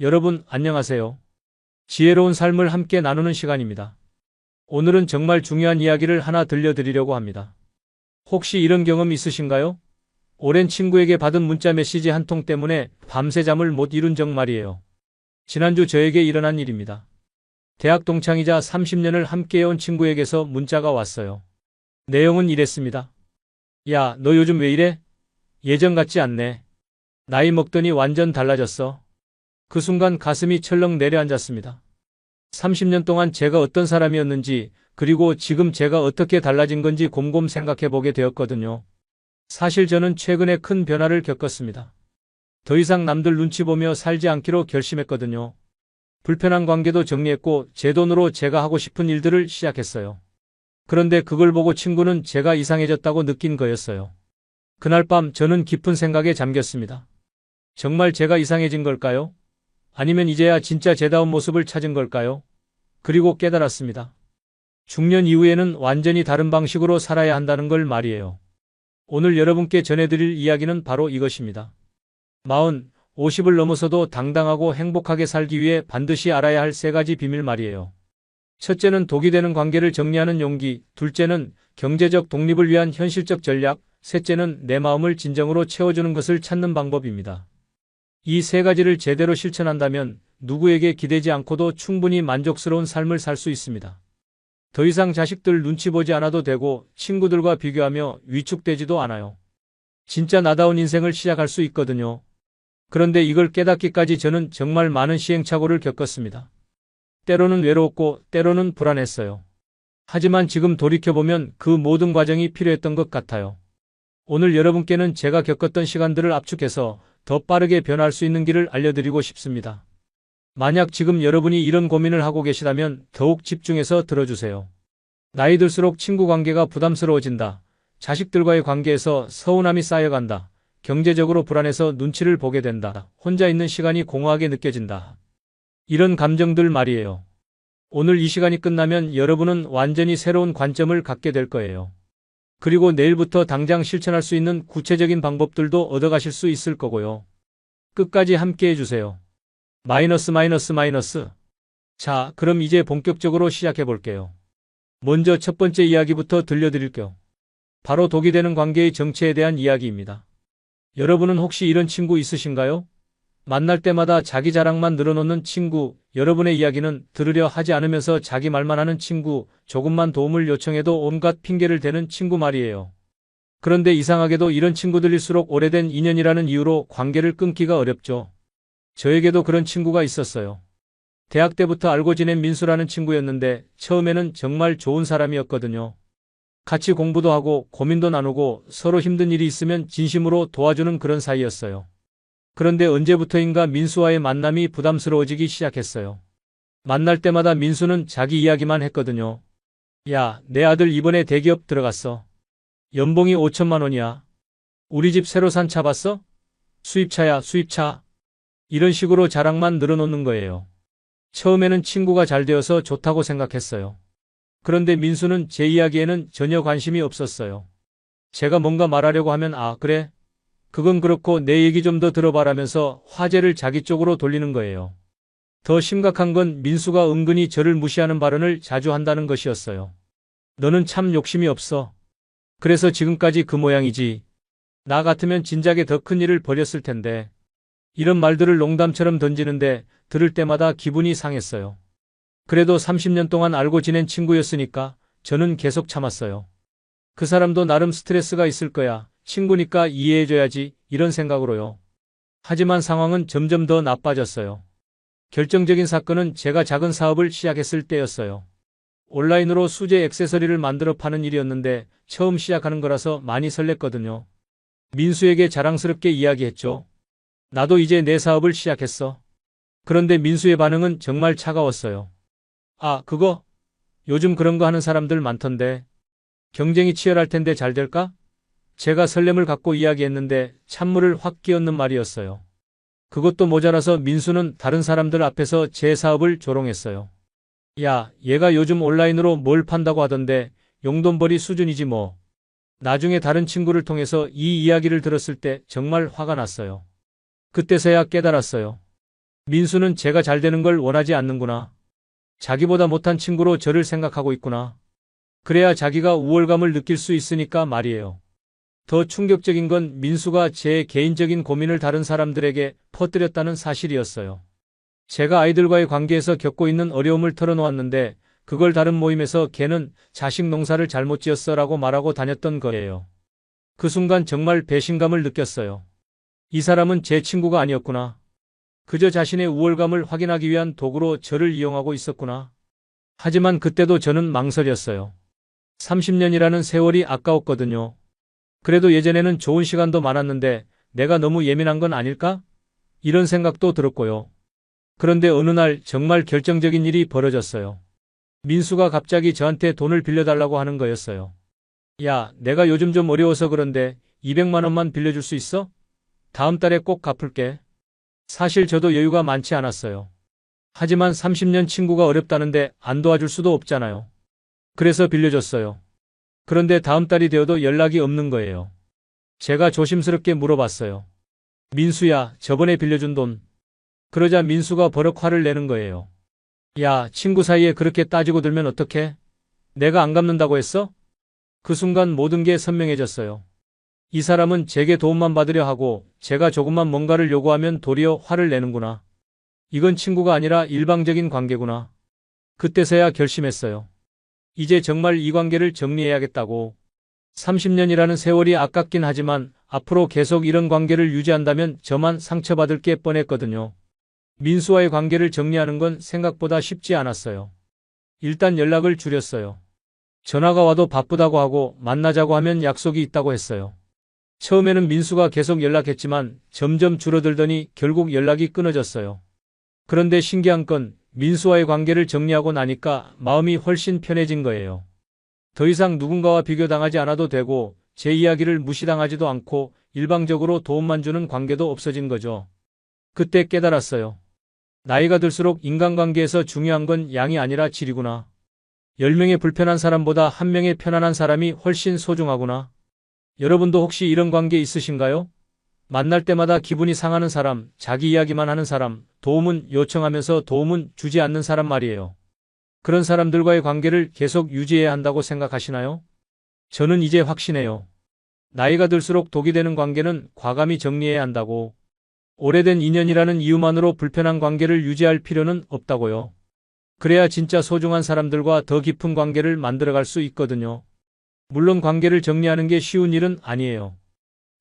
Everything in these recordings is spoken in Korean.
여러분, 안녕하세요. 지혜로운 삶을 함께 나누는 시간입니다. 오늘은 정말 중요한 이야기를 하나 들려드리려고 합니다. 혹시 이런 경험 있으신가요? 오랜 친구에게 받은 문자 메시지 한 통 때문에 밤새 잠을 못 이룬 적 말이에요. 지난주 저에게 일어난 일입니다. 대학 동창이자 30년을 함께해온 친구에게서 문자가 왔어요. 내용은 이랬습니다. 야, 너 요즘 왜 이래? 예전 같지 않네. 나이 먹더니 완전 달라졌어. 그 순간 가슴이 철렁 내려앉았습니다. 30년 동안 제가 어떤 사람이었는지, 그리고 지금 제가 어떻게 달라진 건지 곰곰 생각해 보게 되었거든요. 사실 저는 최근에 큰 변화를 겪었습니다. 더 이상 남들 눈치 보며 살지 않기로 결심했거든요. 불편한 관계도 정리했고 제 돈으로 제가 하고 싶은 일들을 시작했어요. 그런데 그걸 보고 친구는 제가 이상해졌다고 느낀 거였어요. 그날 밤 저는 깊은 생각에 잠겼습니다. 정말 제가 이상해진 걸까요? 아니면 이제야 진짜 제다운 모습을 찾은 걸까요? 그리고 깨달았습니다. 중년 이후에는 완전히 다른 방식으로 살아야 한다는 걸 말이에요. 오늘 여러분께 전해드릴 이야기는 바로 이것입니다. 50을 넘어서도 당당하고 행복하게 살기 위해 반드시 알아야 할 3가지 비밀 말이에요. 첫째는 독이 되는 관계를 정리하는 용기, 둘째는 경제적 독립을 위한 현실적 전략, 셋째는 내 마음을 진정으로 채워주는 것을 찾는 방법입니다. 이 3가지를 제대로 실천한다면 누구에게 기대지 않고도 충분히 만족스러운 삶을 살 수 있습니다. 더 이상 자식들 눈치 보지 않아도 되고 친구들과 비교하며 위축되지도 않아요. 진짜 나다운 인생을 시작할 수 있거든요. 그런데 이걸 깨닫기까지 저는 정말 많은 시행착오를 겪었습니다. 때로는 외로웠고 때로는 불안했어요. 하지만 지금 돌이켜보면 그 모든 과정이 필요했던 것 같아요. 오늘 여러분께는 제가 겪었던 시간들을 압축해서 더 빠르게 변화할 수 있는 길을 알려드리고 싶습니다. 만약 지금 여러분이 이런 고민을 하고 계시다면 더욱 집중해서 들어주세요. 나이 들수록 친구 관계가 부담스러워진다. 자식들과의 관계에서 서운함이 쌓여간다. 경제적으로 불안해서 눈치를 보게 된다. 혼자 있는 시간이 공허하게 느껴진다. 이런 감정들 말이에요. 오늘 이 시간이 끝나면 여러분은 완전히 새로운 관점을 갖게 될 거예요. 그리고 내일부터 당장 실천할 수 있는 구체적인 방법들도 얻어가실 수 있을 거고요. 끝까지 함께 해주세요. 마이너스. 자, 그럼 이제 본격적으로 시작해 볼게요. 먼저 첫 번째 이야기부터 들려드릴게요. 바로 독이 되는 관계의 정체에 대한 이야기입니다. 여러분은 혹시 이런 친구 있으신가요? 만날 때마다 자기 자랑만 늘어놓는 친구, 여러분의 이야기는 들으려 하지 않으면서 자기 말만 하는 친구, 조금만 도움을 요청해도 온갖 핑계를 대는 친구 말이에요. 그런데 이상하게도 이런 친구들일수록 오래된 인연이라는 이유로 관계를 끊기가 어렵죠. 저에게도 그런 친구가 있었어요. 대학 때부터 알고 지낸 민수라는 친구였는데 처음에는 정말 좋은 사람이었거든요. 같이 공부도 하고 고민도 나누고 서로 힘든 일이 있으면 진심으로 도와주는 그런 사이였어요. 그런데 언제부터인가 민수와의 만남이 부담스러워지기 시작했어요. 만날 때마다 민수는 자기 이야기만 했거든요. 야, 내 아들 이번에 대기업 들어갔어. 연봉이 5천만 원이야. 우리 집 새로 산 차 봤어? 수입차야, 수입차. 이런 식으로 자랑만 늘어놓는 거예요. 처음에는 친구가 잘 되어서 좋다고 생각했어요. 그런데 민수는 제 이야기에는 전혀 관심이 없었어요. 제가 뭔가 말하려고 하면 그래? 그건 그렇고 내 얘기 좀 더 들어봐라면서 화제를 자기 쪽으로 돌리는 거예요. 더 심각한 건 민수가 은근히 저를 무시하는 발언을 자주 한다는 것이었어요. 너는 참 욕심이 없어. 그래서 지금까지 그 모양이지. 나 같으면 진작에 더 큰 일을 벌였을 텐데. 이런 말들을 농담처럼 던지는데 들을 때마다 기분이 상했어요. 그래도 30년 동안 알고 지낸 친구였으니까 저는 계속 참았어요. 그 사람도 나름 스트레스가 있을 거야. 친구니까 이해해줘야지, 이런 생각으로요. 하지만 상황은 점점 더 나빠졌어요. 결정적인 사건은 제가 작은 사업을 시작했을 때였어요. 온라인으로 수제 액세서리를 만들어 파는 일이었는데 처음 시작하는 거라서 많이 설렜거든요. 민수에게 자랑스럽게 이야기했죠. 나도 이제 내 사업을 시작했어. 그런데 민수의 반응은 정말 차가웠어요. 그거? 요즘 그런 거 하는 사람들 많던데. 경쟁이 치열할 텐데 잘 될까? 제가 설렘을 갖고 이야기했는데 찬물을 확 끼얹는 말이었어요. 그것도 모자라서 민수는 다른 사람들 앞에서 제 사업을 조롱했어요. 야, 얘가 요즘 온라인으로 뭘 판다고 하던데 용돈벌이 수준이지 뭐. 나중에 다른 친구를 통해서 이 이야기를 들었을 때 정말 화가 났어요. 그때서야 깨달았어요. 민수는 제가 잘 되는 걸 원하지 않는구나. 자기보다 못한 친구로 저를 생각하고 있구나. 그래야 자기가 우월감을 느낄 수 있으니까 말이에요. 더 충격적인 건 민수가 제 개인적인 고민을 다른 사람들에게 퍼뜨렸다는 사실이었어요. 제가 아이들과의 관계에서 겪고 있는 어려움을 털어놓았는데 그걸 다른 모임에서 걔는 자식 농사를 잘못 지었어라고 말하고 다녔던 거예요. 그 순간 정말 배신감을 느꼈어요. 이 사람은 제 친구가 아니었구나. 그저 자신의 우월감을 확인하기 위한 도구로 저를 이용하고 있었구나. 하지만 그때도 저는 망설였어요. 30년이라는 세월이 아까웠거든요. 그래도 예전에는 좋은 시간도 많았는데 내가 너무 예민한 건 아닐까? 이런 생각도 들었고요. 그런데 어느 날 정말 결정적인 일이 벌어졌어요. 민수가 갑자기 저한테 돈을 빌려달라고 하는 거였어요. 야, 내가 요즘 좀 어려워서 그런데 200만 원만 빌려줄 수 있어? 다음 달에 꼭 갚을게. 사실 저도 여유가 많지 않았어요. 하지만 30년 친구가 어렵다는데 안 도와줄 수도 없잖아요. 그래서 빌려줬어요. 그런데 다음 달이 되어도 연락이 없는 거예요. 제가 조심스럽게 물어봤어요. 민수야, 저번에 빌려준 돈. 그러자 민수가 버럭 화를 내는 거예요. 야, 친구 사이에 그렇게 따지고 들면 어떡해? 내가 안 갚는다고 했어? 그 순간 모든 게 선명해졌어요. 이 사람은 제게 도움만 받으려 하고 제가 조금만 뭔가를 요구하면 도리어 화를 내는구나. 이건 친구가 아니라 일방적인 관계구나. 그때서야 결심했어요. 이제 정말 이 관계를 정리해야겠다고. 30년이라는 세월이 아깝긴 하지만 앞으로 계속 이런 관계를 유지한다면 저만 상처받을 게 뻔했거든요. 민수와의 관계를 정리하는 건 생각보다 쉽지 않았어요. 일단 연락을 줄였어요. 전화가 와도 바쁘다고 하고 만나자고 하면 약속이 있다고 했어요. 처음에는 민수가 계속 연락했지만 점점 줄어들더니 결국 연락이 끊어졌어요. 그런데 신기한 건 민수와의 관계를 정리하고 나니까 마음이 훨씬 편해진 거예요. 더 이상 누군가와 비교당하지 않아도 되고 제 이야기를 무시당하지도 않고 일방적으로 도움만 주는 관계도 없어진 거죠. 그때 깨달았어요. 나이가 들수록 인간관계에서 중요한 건 양이 아니라 질이구나. 10명의 불편한 사람보다 1명의 편안한 사람이 훨씬 소중하구나. 여러분도 혹시 이런 관계 있으신가요? 만날 때마다 기분이 상하는 사람, 자기 이야기만 하는 사람, 도움은 요청하면서 도움은 주지 않는 사람 말이에요. 그런 사람들과의 관계를 계속 유지해야 한다고 생각하시나요? 저는 이제 확신해요. 나이가 들수록 독이 되는 관계는 과감히 정리해야 한다고. 오래된 인연이라는 이유만으로 불편한 관계를 유지할 필요는 없다고요. 그래야 진짜 소중한 사람들과 더 깊은 관계를 만들어갈 수 있거든요. 물론 관계를 정리하는 게 쉬운 일은 아니에요.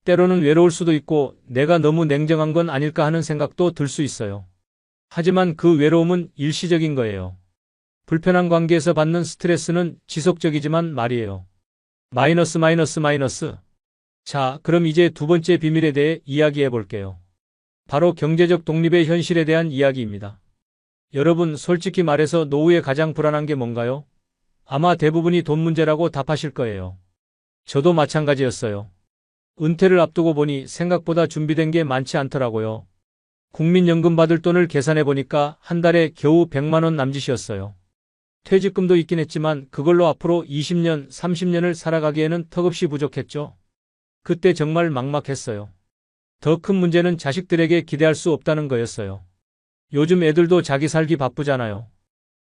때로는 외로울 수도 있고 내가 너무 냉정한 건 아닐까 하는 생각도 들 수 있어요. 하지만 그 외로움은 일시적인 거예요. 불편한 관계에서 받는 스트레스는 지속적이지만 말이에요. 마이너스 마이너스 마이너스. 자, 그럼 이제 두 번째 비밀에 대해 이야기해 볼게요. 바로 경제적 독립의 현실에 대한 이야기입니다. 여러분, 솔직히 말해서 노후에 가장 불안한 게 뭔가요? 아마 대부분이 돈 문제라고 답하실 거예요. 저도 마찬가지였어요. 은퇴를 앞두고 보니 생각보다 준비된 게 많지 않더라고요. 국민연금 받을 돈을 계산해 보니까 한 달에 겨우 100만 원 남짓이었어요. 퇴직금도 있긴 했지만 그걸로 앞으로 20년, 30년을 살아가기에는 턱없이 부족했죠. 그때 정말 막막했어요. 더 큰 문제는 자식들에게 기대할 수 없다는 거였어요. 요즘 애들도 자기 살기 바쁘잖아요.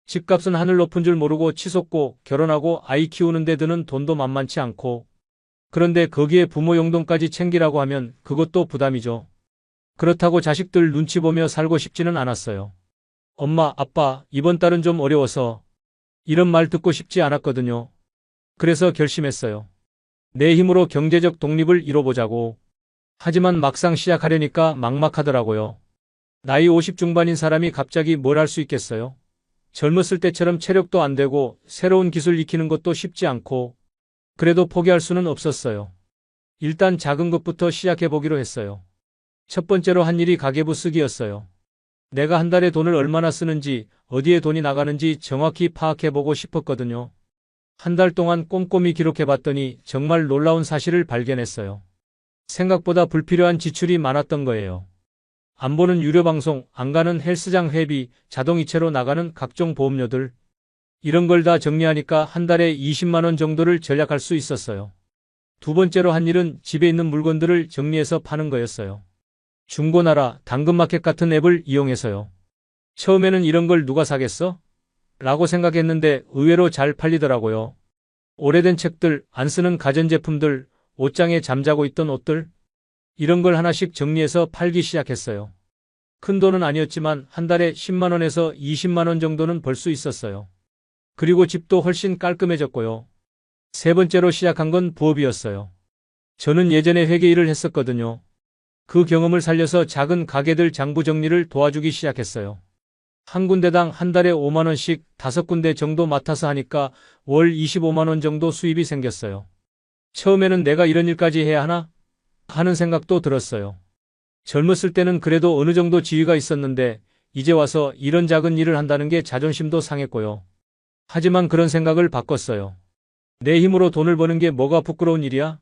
집값은 하늘 높은 줄 모르고 치솟고 결혼하고 아이 키우는 데 드는 돈도 만만치 않고. 그런데 거기에 부모 용돈까지 챙기라고 하면 그것도 부담이죠. 그렇다고 자식들 눈치 보며 살고 싶지는 않았어요. 엄마, 아빠, 이번 달은 좀 어려워서. 이런 말 듣고 싶지 않았거든요. 그래서 결심했어요. 내 힘으로 경제적 독립을 이뤄보자고. 하지만 막상 시작하려니까 막막하더라고요. 나이 50 중반인 사람이 갑자기 뭘 할 수 있겠어요? 젊었을 때처럼 체력도 안 되고 새로운 기술 익히는 것도 쉽지 않고. 그래도 포기할 수는 없었어요. 일단 작은 것부터 시작해보기로 했어요. 첫 번째로 한 일이 가계부 쓰기였어요. 내가 한 달에 돈을 얼마나 쓰는지, 어디에 돈이 나가는지 정확히 파악해보고 싶었거든요. 한 달 동안 꼼꼼히 기록해봤더니 정말 놀라운 사실을 발견했어요. 생각보다 불필요한 지출이 많았던 거예요. 안 보는 유료 방송, 안 가는 헬스장 회비, 자동이체로 나가는 각종 보험료들. 이런 걸 다 정리하니까 한 달에 20만 원 정도를 절약할 수 있었어요. 두 번째로 한 일은 집에 있는 물건들을 정리해서 파는 거였어요. 중고나라, 당근마켓 같은 앱을 이용해서요. 처음에는 이런 걸 누가 사겠어? 라고 생각했는데 의외로 잘 팔리더라고요. 오래된 책들, 안 쓰는 가전제품들, 옷장에 잠자고 있던 옷들, 이런 걸 하나씩 정리해서 팔기 시작했어요. 큰 돈은 아니었지만 한 달에 10만 원에서 20만 원 정도는 벌 수 있었어요. 그리고 집도 훨씬 깔끔해졌고요. 세 번째로 시작한 건 부업이었어요. 저는 예전에 회계 일을 했었거든요. 그 경험을 살려서 작은 가게들 장부 정리를 도와주기 시작했어요. 한 군데당 한 달에 5만 원씩 5군데 정도 맡아서 하니까 월 25만 원 정도 수입이 생겼어요. 처음에는 내가 이런 일까지 해야 하나? 하는 생각도 들었어요. 젊었을 때는 그래도 어느 정도 지위가 있었는데 이제 와서 이런 작은 일을 한다는 게 자존심도 상했고요. 하지만 그런 생각을 바꿨어요. 내 힘으로 돈을 버는 게 뭐가 부끄러운 일이야?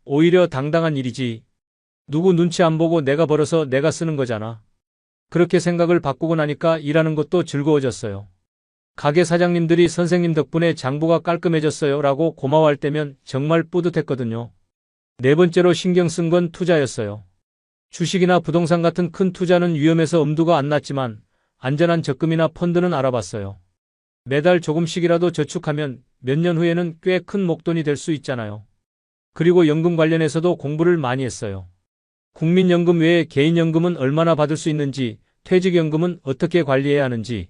오히려 당당한 일이지. 누구 눈치 안 보고 내가 벌어서 내가 쓰는 거잖아. 그렇게 생각을 바꾸고 나니까 일하는 것도 즐거워졌어요. 가게 사장님들이 선생님 덕분에 장부가 깔끔해졌어요 라고 고마워할 때면 정말 뿌듯했거든요. 네 번째로 신경 쓴 건 투자였어요. 주식이나 부동산 같은 큰 투자는 위험해서 엄두가 안 났지만 안전한 적금이나 펀드는 알아봤어요. 매달 조금씩이라도 저축하면 몇 년 후에는 꽤 큰 목돈이 될 수 있잖아요. 그리고 연금 관련해서도 공부를 많이 했어요. 국민연금 외에 개인연금은 얼마나 받을 수 있는지, 퇴직연금은 어떻게 관리해야 하는지.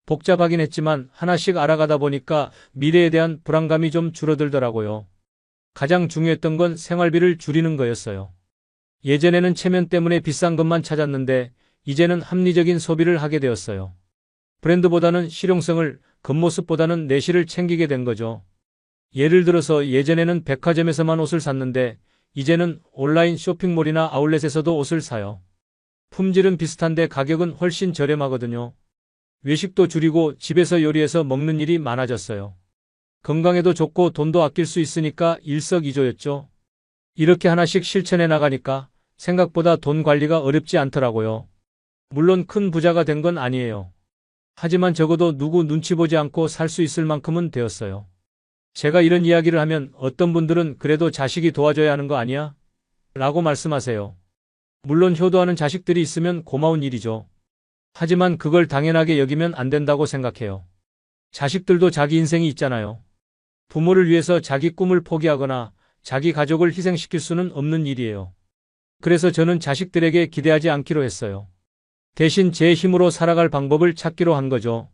복잡하긴 했지만 하나씩 알아가다 보니까 미래에 대한 불안감이 좀 줄어들더라고요. 가장 중요했던 건 생활비를 줄이는 거였어요. 예전에는 체면 때문에 비싼 것만 찾았는데 이제는 합리적인 소비를 하게 되었어요. 브랜드보다는 실용성을, 겉모습보다는 내실을 챙기게 된 거죠. 예를 들어서 예전에는 백화점에서만 옷을 샀는데 이제는 온라인 쇼핑몰이나 아울렛에서도 옷을 사요. 품질은 비슷한데 가격은 훨씬 저렴하거든요. 외식도 줄이고 집에서 요리해서 먹는 일이 많아졌어요. 건강에도 좋고 돈도 아낄 수 있으니까 일석이조였죠. 이렇게 하나씩 실천해 나가니까 생각보다 돈 관리가 어렵지 않더라고요. 물론 큰 부자가 된 건 아니에요. 하지만 적어도 누구 눈치 보지 않고 살 수 있을 만큼은 되었어요. 제가 이런 이야기를 하면 어떤 분들은 그래도 자식이 도와줘야 하는 거 아니야? 라고 말씀하세요. 물론 효도하는 자식들이 있으면 고마운 일이죠. 하지만 그걸 당연하게 여기면 안 된다고 생각해요. 자식들도 자기 인생이 있잖아요. 부모를 위해서 자기 꿈을 포기하거나 자기 가족을 희생시킬 수는 없는 일이에요. 그래서 저는 자식들에게 기대하지 않기로 했어요. 대신 제 힘으로 살아갈 방법을 찾기로 한 거죠.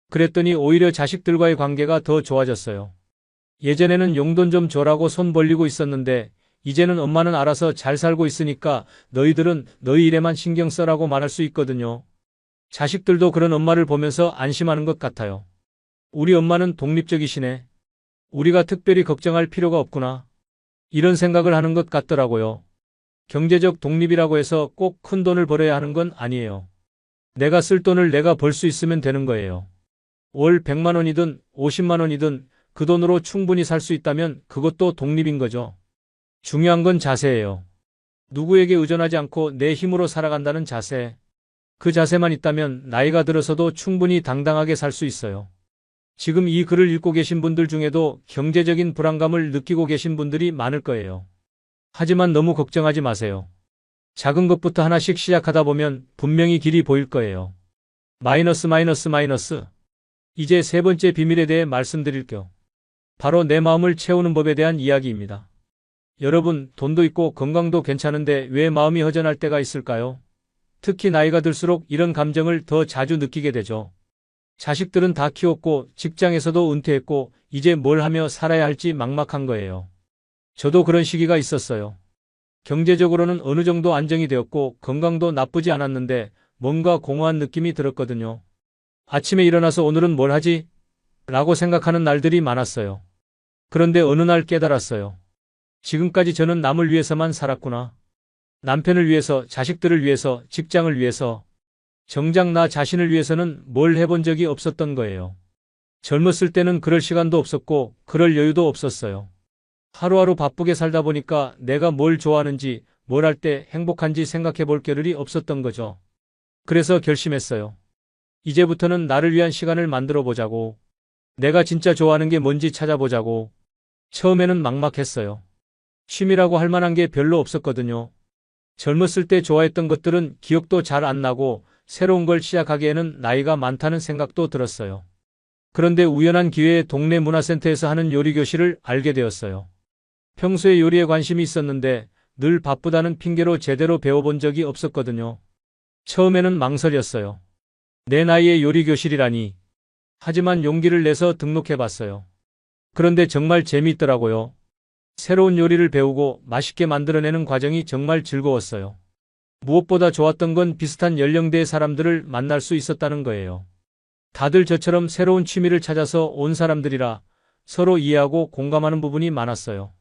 그랬더니 오히려 자식들과의 관계가 더 좋아졌어요. 예전에는 용돈 좀 줘라고 손 벌리고 있었는데 이제는 엄마는 알아서 잘 살고 있으니까 너희들은 너희 일에만 신경 써라고 말할 수 있거든요. 자식들도 그런 엄마를 보면서 안심하는 것 같아요. 우리 엄마는 독립적이시네. 우리가 특별히 걱정할 필요가 없구나. 이런 생각을 하는 것 같더라고요. 경제적 독립이라고 해서 꼭 큰 돈을 벌어야 하는 건 아니에요. 내가 쓸 돈을 내가 벌 수 있으면 되는 거예요. 월 100만 원이든 50만 원이든 그 돈으로 충분히 살 수 있다면 그것도 독립인 거죠. 중요한 건 자세예요. 누구에게 의존하지 않고 내 힘으로 살아간다는 자세. 그 자세만 있다면 나이가 들어서도 충분히 당당하게 살 수 있어요. 지금 이 글을 읽고 계신 분들 중에도 경제적인 불안감을 느끼고 계신 분들이 많을 거예요. 하지만 너무 걱정하지 마세요. 작은 것부터 하나씩 시작하다 보면 분명히 길이 보일 거예요. 마이너스. 이제 세 번째 비밀에 대해 말씀드릴게요. 바로 내 마음을 채우는 법에 대한 이야기입니다. 여러분, 돈도 있고 건강도 괜찮은데 왜 마음이 허전할 때가 있을까요? 특히 나이가 들수록 이런 감정을 더 자주 느끼게 되죠. 자식들은 다 키웠고 직장에서도 은퇴했고 이제 뭘 하며 살아야 할지 막막한 거예요. 저도 그런 시기가 있었어요. 경제적으로는 어느 정도 안정이 되었고 건강도 나쁘지 않았는데 뭔가 공허한 느낌이 들었거든요. 아침에 일어나서 오늘은 뭘 하지? 라고 생각하는 날들이 많았어요. 그런데 어느 날 깨달았어요. 지금까지 저는 남을 위해서만 살았구나. 남편을 위해서, 자식들을 위해서, 직장을 위해서. 정작 나 자신을 위해서는 뭘 해본 적이 없었던 거예요. 젊었을 때는 그럴 시간도 없었고 그럴 여유도 없었어요. 하루하루 바쁘게 살다 보니까 내가 뭘 좋아하는지, 뭘 할 때 행복한지 생각해 볼 겨를이 없었던 거죠. 그래서 결심했어요. 이제부터는 나를 위한 시간을 만들어 보자고. 내가 진짜 좋아하는 게 뭔지 찾아보자고. 처음에는 막막했어요. 취미라고 할 만한 게 별로 없었거든요. 젊었을 때 좋아했던 것들은 기억도 잘 안 나고 새로운 걸 시작하기에는 나이가 많다는 생각도 들었어요. 그런데 우연한 기회에 동네 문화센터에서 하는 요리 교실을 알게 되었어요. 평소에 요리에 관심이 있었는데 늘 바쁘다는 핑계로 제대로 배워본 적이 없었거든요. 처음에는 망설였어요. 내 나이에 요리 교실이라니. 하지만 용기를 내서 등록해봤어요. 그런데 정말 재미있더라고요. 새로운 요리를 배우고 맛있게 만들어내는 과정이 정말 즐거웠어요. 무엇보다 좋았던 건 비슷한 연령대의 사람들을 만날 수 있었다는 거예요. 다들 저처럼 새로운 취미를 찾아서 온 사람들이라 서로 이해하고 공감하는 부분이 많았어요.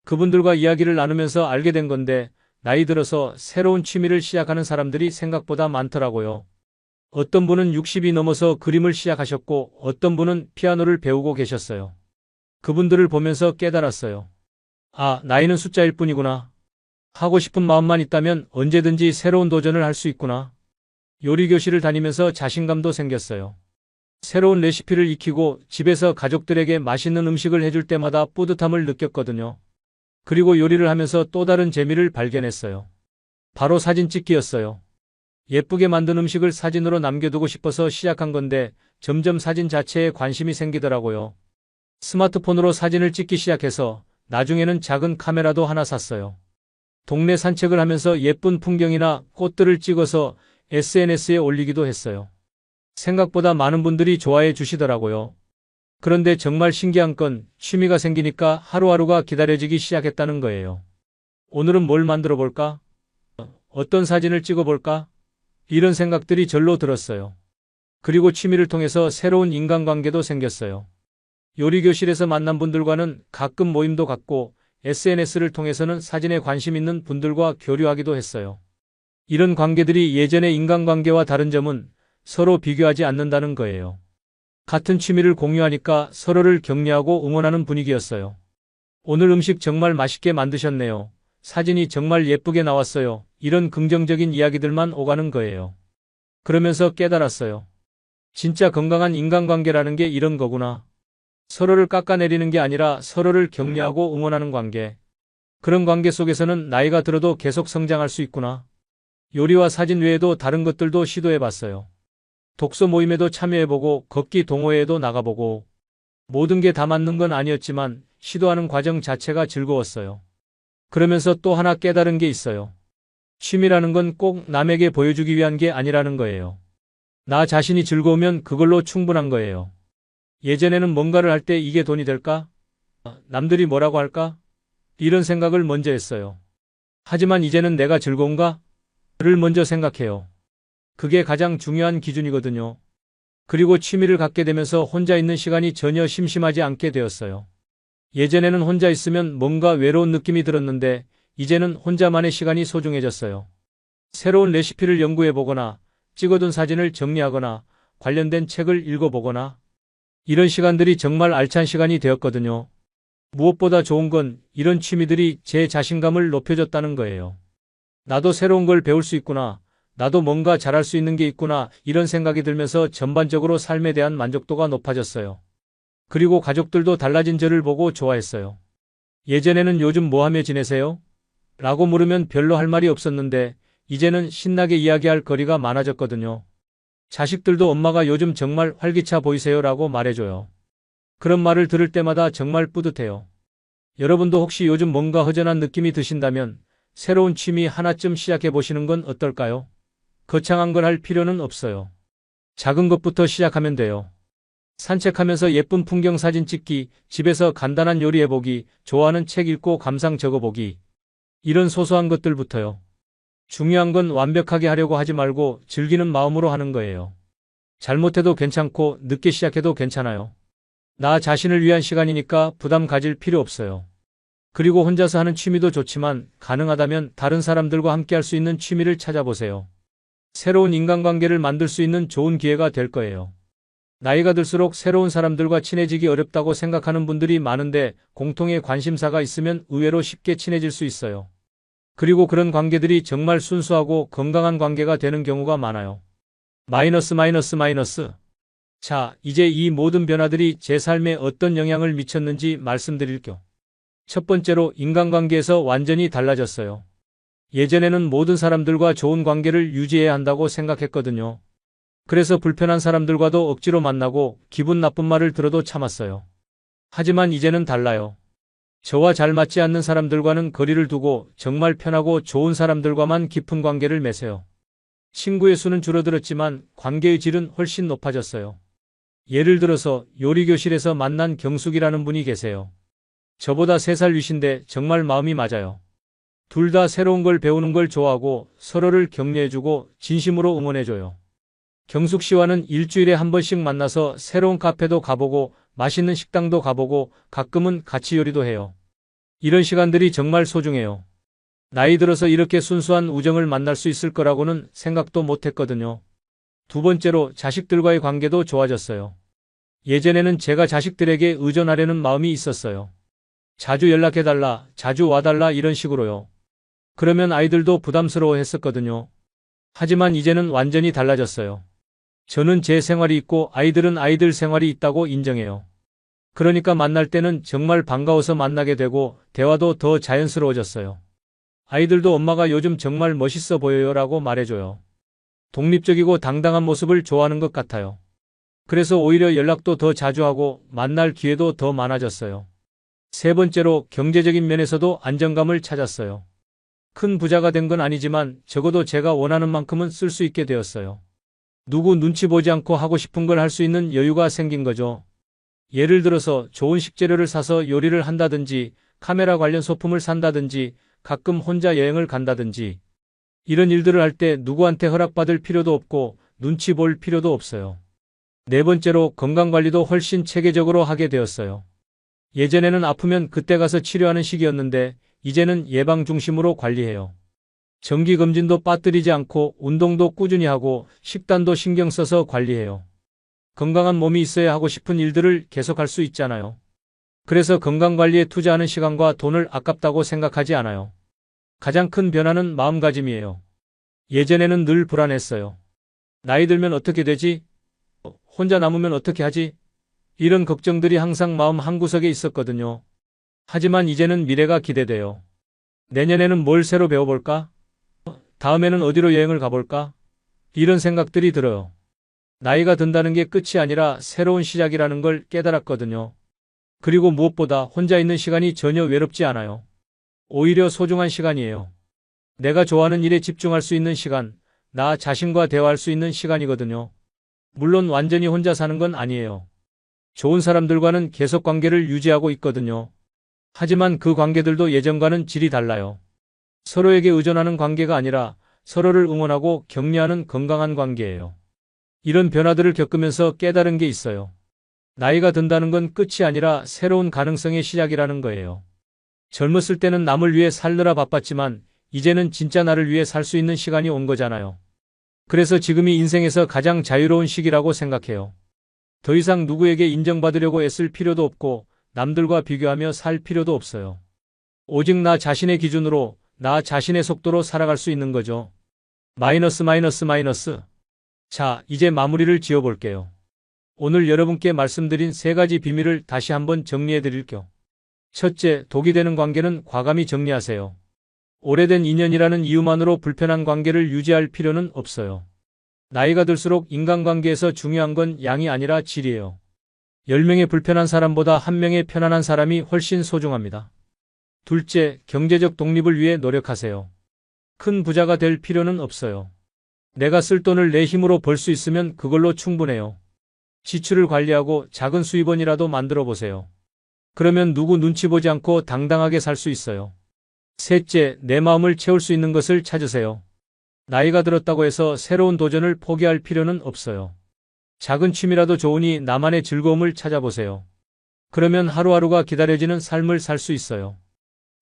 그분들과 이야기를 나누면서 알게 된 건데 나이 들어서 새로운 취미를 시작하는 사람들이 생각보다 많더라고요. 어떤 분은 60이 넘어서 그림을 시작하셨고 어떤 분은 피아노를 배우고 계셨어요. 그분들을 보면서 깨달았어요. 아, 나이는 숫자일 뿐이구나. 하고 싶은 마음만 있다면 언제든지 새로운 도전을 할 수 있구나. 요리 교실을 다니면서 자신감도 생겼어요. 새로운 레시피를 익히고 집에서 가족들에게 맛있는 음식을 해줄 때마다 뿌듯함을 느꼈거든요. 그리고 요리를 하면서 또 다른 재미를 발견했어요. 바로 사진 찍기였어요. 예쁘게 만든 음식을 사진으로 남겨두고 싶어서 시작한 건데 점점 사진 자체에 관심이 생기더라고요. 스마트폰으로 사진을 찍기 시작해서 나중에는 작은 카메라도 하나 샀어요. 동네 산책을 하면서 예쁜 풍경이나 꽃들을 찍어서 SNS에 올리기도 했어요. 생각보다 많은 분들이 좋아해 주시더라고요. 그런데 정말 신기한 건 취미가 생기니까 하루하루가 기다려지기 시작했다는 거예요. 오늘은 뭘 만들어 볼까? 어떤 사진을 찍어 볼까? 이런 생각들이 절로 들었어요. 그리고 취미를 통해서 새로운 인간관계도 생겼어요. 요리교실에서 만난 분들과는 가끔 모임도 갖고 SNS를 통해서는 사진에 관심 있는 분들과 교류하기도 했어요. 이런 관계들이 예전의 인간관계와 다른 점은 서로 비교하지 않는다는 거예요. 같은 취미를 공유하니까 서로를 격려하고 응원하는 분위기였어요. 오늘 음식 정말 맛있게 만드셨네요. 사진이 정말 예쁘게 나왔어요. 이런 긍정적인 이야기들만 오가는 거예요. 그러면서 깨달았어요. 진짜 건강한 인간관계라는 게 이런 거구나. 서로를 깎아내리는 게 아니라 서로를 격려하고 응원하는 관계. 그런 관계 속에서는 나이가 들어도 계속 성장할 수 있구나. 요리와 사진 외에도 다른 것들도 시도해봤어요. 독서 모임에도 참여해보고 걷기 동호회에도 나가보고 모든 게 다 맞는 건 아니었지만 시도하는 과정 자체가 즐거웠어요. 그러면서 또 하나 깨달은 게 있어요. 취미라는 건 꼭 남에게 보여주기 위한 게 아니라는 거예요. 나 자신이 즐거우면 그걸로 충분한 거예요. 예전에는 뭔가를 할 때 이게 돈이 될까? 남들이 뭐라고 할까? 이런 생각을 먼저 했어요. 하지만 이제는 내가 즐거운가? 를 먼저 생각해요. 그게 가장 중요한 기준이거든요. 그리고 취미를 갖게 되면서 혼자 있는 시간이 전혀 심심하지 않게 되었어요. 예전에는 혼자 있으면 뭔가 외로운 느낌이 들었는데 이제는 혼자만의 시간이 소중해졌어요. 새로운 레시피를 연구해보거나 찍어둔 사진을 정리하거나 관련된 책을 읽어보거나 이런 시간들이 정말 알찬 시간이 되었거든요. 무엇보다 좋은 건 이런 취미들이 제 자신감을 높여줬다는 거예요. 나도 새로운 걸 배울 수 있구나. 나도 뭔가 잘할 수 있는 게 있구나. 이런 생각이 들면서 전반적으로 삶에 대한 만족도가 높아졌어요. 그리고 가족들도 달라진 저를 보고 좋아했어요. 예전에는 요즘 뭐 하며 지내세요? 라고 물으면 별로 할 말이 없었는데 이제는 신나게 이야기할 거리가 많아졌거든요. 자식들도 엄마가 요즘 정말 활기차 보이세요 라고 말해줘요. 그런 말을 들을 때마다 정말 뿌듯해요. 여러분도 혹시 요즘 뭔가 허전한 느낌이 드신다면 새로운 취미 하나쯤 시작해 보시는 건 어떨까요? 거창한 걸 할 필요는 없어요. 작은 것부터 시작하면 돼요. 산책하면서 예쁜 풍경 사진 찍기, 집에서 간단한 요리 해보기, 좋아하는 책 읽고 감상 적어보기. 이런 소소한 것들부터요. 중요한 건 완벽하게 하려고 하지 말고 즐기는 마음으로 하는 거예요. 잘못해도 괜찮고 늦게 시작해도 괜찮아요. 나 자신을 위한 시간이니까 부담 가질 필요 없어요. 그리고 혼자서 하는 취미도 좋지만 가능하다면 다른 사람들과 함께 할 수 있는 취미를 찾아보세요. 새로운 인간관계를 만들 수 있는 좋은 기회가 될 거예요. 나이가 들수록 새로운 사람들과 친해지기 어렵다고 생각하는 분들이 많은데 공통의 관심사가 있으면 의외로 쉽게 친해질 수 있어요. 그리고 그런 관계들이 정말 순수하고 건강한 관계가 되는 경우가 많아요. 마이너스. 자, 이제 이 모든 변화들이 제 삶에 어떤 영향을 미쳤는지 말씀드릴게요. 첫 번째로 인간관계에서 완전히 달라졌어요. 예전에는 모든 사람들과 좋은 관계를 유지해야 한다고 생각했거든요. 그래서 불편한 사람들과도 억지로 만나고 기분 나쁜 말을 들어도 참았어요. 하지만 이제는 달라요. 저와 잘 맞지 않는 사람들과는 거리를 두고 정말 편하고 좋은 사람들과만 깊은 관계를 맺어요. 친구의 수는 줄어들었지만 관계의 질은 훨씬 높아졌어요. 예를 들어서 요리교실에서 만난 경숙이라는 분이 계세요. 저보다 3살 위신데 정말 마음이 맞아요. 둘 다 새로운 걸 배우는 걸 좋아하고 서로를 격려해주고 진심으로 응원해줘요. 경숙 씨와는 일주일에 한 번씩 만나서 새로운 카페도 가보고 맛있는 식당도 가보고 가끔은 같이 요리도 해요. 이런 시간들이 정말 소중해요. 나이 들어서 이렇게 순수한 우정을 만날 수 있을 거라고는 생각도 못했거든요. 두 번째로 자식들과의 관계도 좋아졌어요. 예전에는 제가 자식들에게 의존하려는 마음이 있었어요. 자주 연락해달라, 자주 와달라 이런 식으로요. 그러면 아이들도 부담스러워 했었거든요. 하지만 이제는 완전히 달라졌어요. 저는 제 생활이 있고 아이들은 아이들 생활이 있다고 인정해요. 그러니까 만날 때는 정말 반가워서 만나게 되고 대화도 더 자연스러워졌어요. 아이들도 엄마가 요즘 정말 멋있어 보여요 라고 말해줘요. 독립적이고 당당한 모습을 좋아하는 것 같아요. 그래서 오히려 연락도 더 자주 하고 만날 기회도 더 많아졌어요. 세 번째로 경제적인 면에서도 안정감을 찾았어요. 큰 부자가 된 건 아니지만 적어도 제가 원하는 만큼은 쓸 수 있게 되었어요. 누구 눈치 보지 않고 하고 싶은 걸 할 수 있는 여유가 생긴 거죠. 예를 들어서 좋은 식재료를 사서 요리를 한다든지 카메라 관련 소품을 산다든지 가끔 혼자 여행을 간다든지 이런 일들을 할 때 누구한테 허락받을 필요도 없고 눈치 볼 필요도 없어요. 네 번째로 건강관리도 훨씬 체계적으로 하게 되었어요. 예전에는 아프면 그때 가서 치료하는 시기였는데 이제는 예방 중심으로 관리해요. 정기검진도 빠뜨리지 않고 운동도 꾸준히 하고 식단도 신경 써서 관리해요. 건강한 몸이 있어야 하고 싶은 일들을 계속할 수 있잖아요. 그래서 건강관리에 투자하는 시간과 돈을 아깝다고 생각하지 않아요. 가장 큰 변화는 마음가짐이에요. 예전에는 늘 불안했어요. 나이 들면 어떻게 되지? 혼자 남으면 어떻게 하지? 이런 걱정들이 항상 마음 한구석에 있었거든요. 하지만 이제는 미래가 기대돼요. 내년에는 뭘 새로 배워볼까? 다음에는 어디로 여행을 가볼까? 이런 생각들이 들어요. 나이가 든다는 게 끝이 아니라 새로운 시작이라는 걸 깨달았거든요. 그리고 무엇보다 혼자 있는 시간이 전혀 외롭지 않아요. 오히려 소중한 시간이에요. 내가 좋아하는 일에 집중할 수 있는 시간, 나 자신과 대화할 수 있는 시간이거든요. 물론 완전히 혼자 사는 건 아니에요. 좋은 사람들과는 계속 관계를 유지하고 있거든요. 하지만 그 관계들도 예전과는 질이 달라요. 서로에게 의존하는 관계가 아니라 서로를 응원하고 격려하는 건강한 관계예요. 이런 변화들을 겪으면서 깨달은 게 있어요. 나이가 든다는 건 끝이 아니라 새로운 가능성의 시작이라는 거예요. 젊었을 때는 남을 위해 살느라 바빴지만 이제는 진짜 나를 위해 살 수 있는 시간이 온 거잖아요. 그래서 지금이 인생에서 가장 자유로운 시기라고 생각해요. 더 이상 누구에게 인정받으려고 애쓸 필요도 없고 남들과 비교하며 살 필요도 없어요. 오직 나 자신의 기준으로 나 자신의 속도로 살아갈 수 있는 거죠. 마이너스. 자, 이제 마무리를 지어볼게요. 오늘 여러분께 말씀드린 3가지 비밀을 다시 한번 정리해 드릴게요. 첫째, 독이 되는 관계는 과감히 정리하세요. 오래된 인연이라는 이유만으로 불편한 관계를 유지할 필요는 없어요. 나이가 들수록 인간관계에서 중요한 건 양이 아니라 질이에요. 10명의 불편한 사람보다 1명의 편안한 사람이 훨씬 소중합니다. 둘째, 경제적 독립을 위해 노력하세요. 큰 부자가 될 필요는 없어요. 내가 쓸 돈을 내 힘으로 벌 수 있으면 그걸로 충분해요. 지출을 관리하고 작은 수입원이라도 만들어 보세요. 그러면 누구 눈치 보지 않고 당당하게 살 수 있어요. 셋째, 내 마음을 채울 수 있는 것을 찾으세요. 나이가 들었다고 해서 새로운 도전을 포기할 필요는 없어요. 작은 취미라도 좋으니 나만의 즐거움을 찾아보세요. 그러면 하루하루가 기다려지는 삶을 살 수 있어요.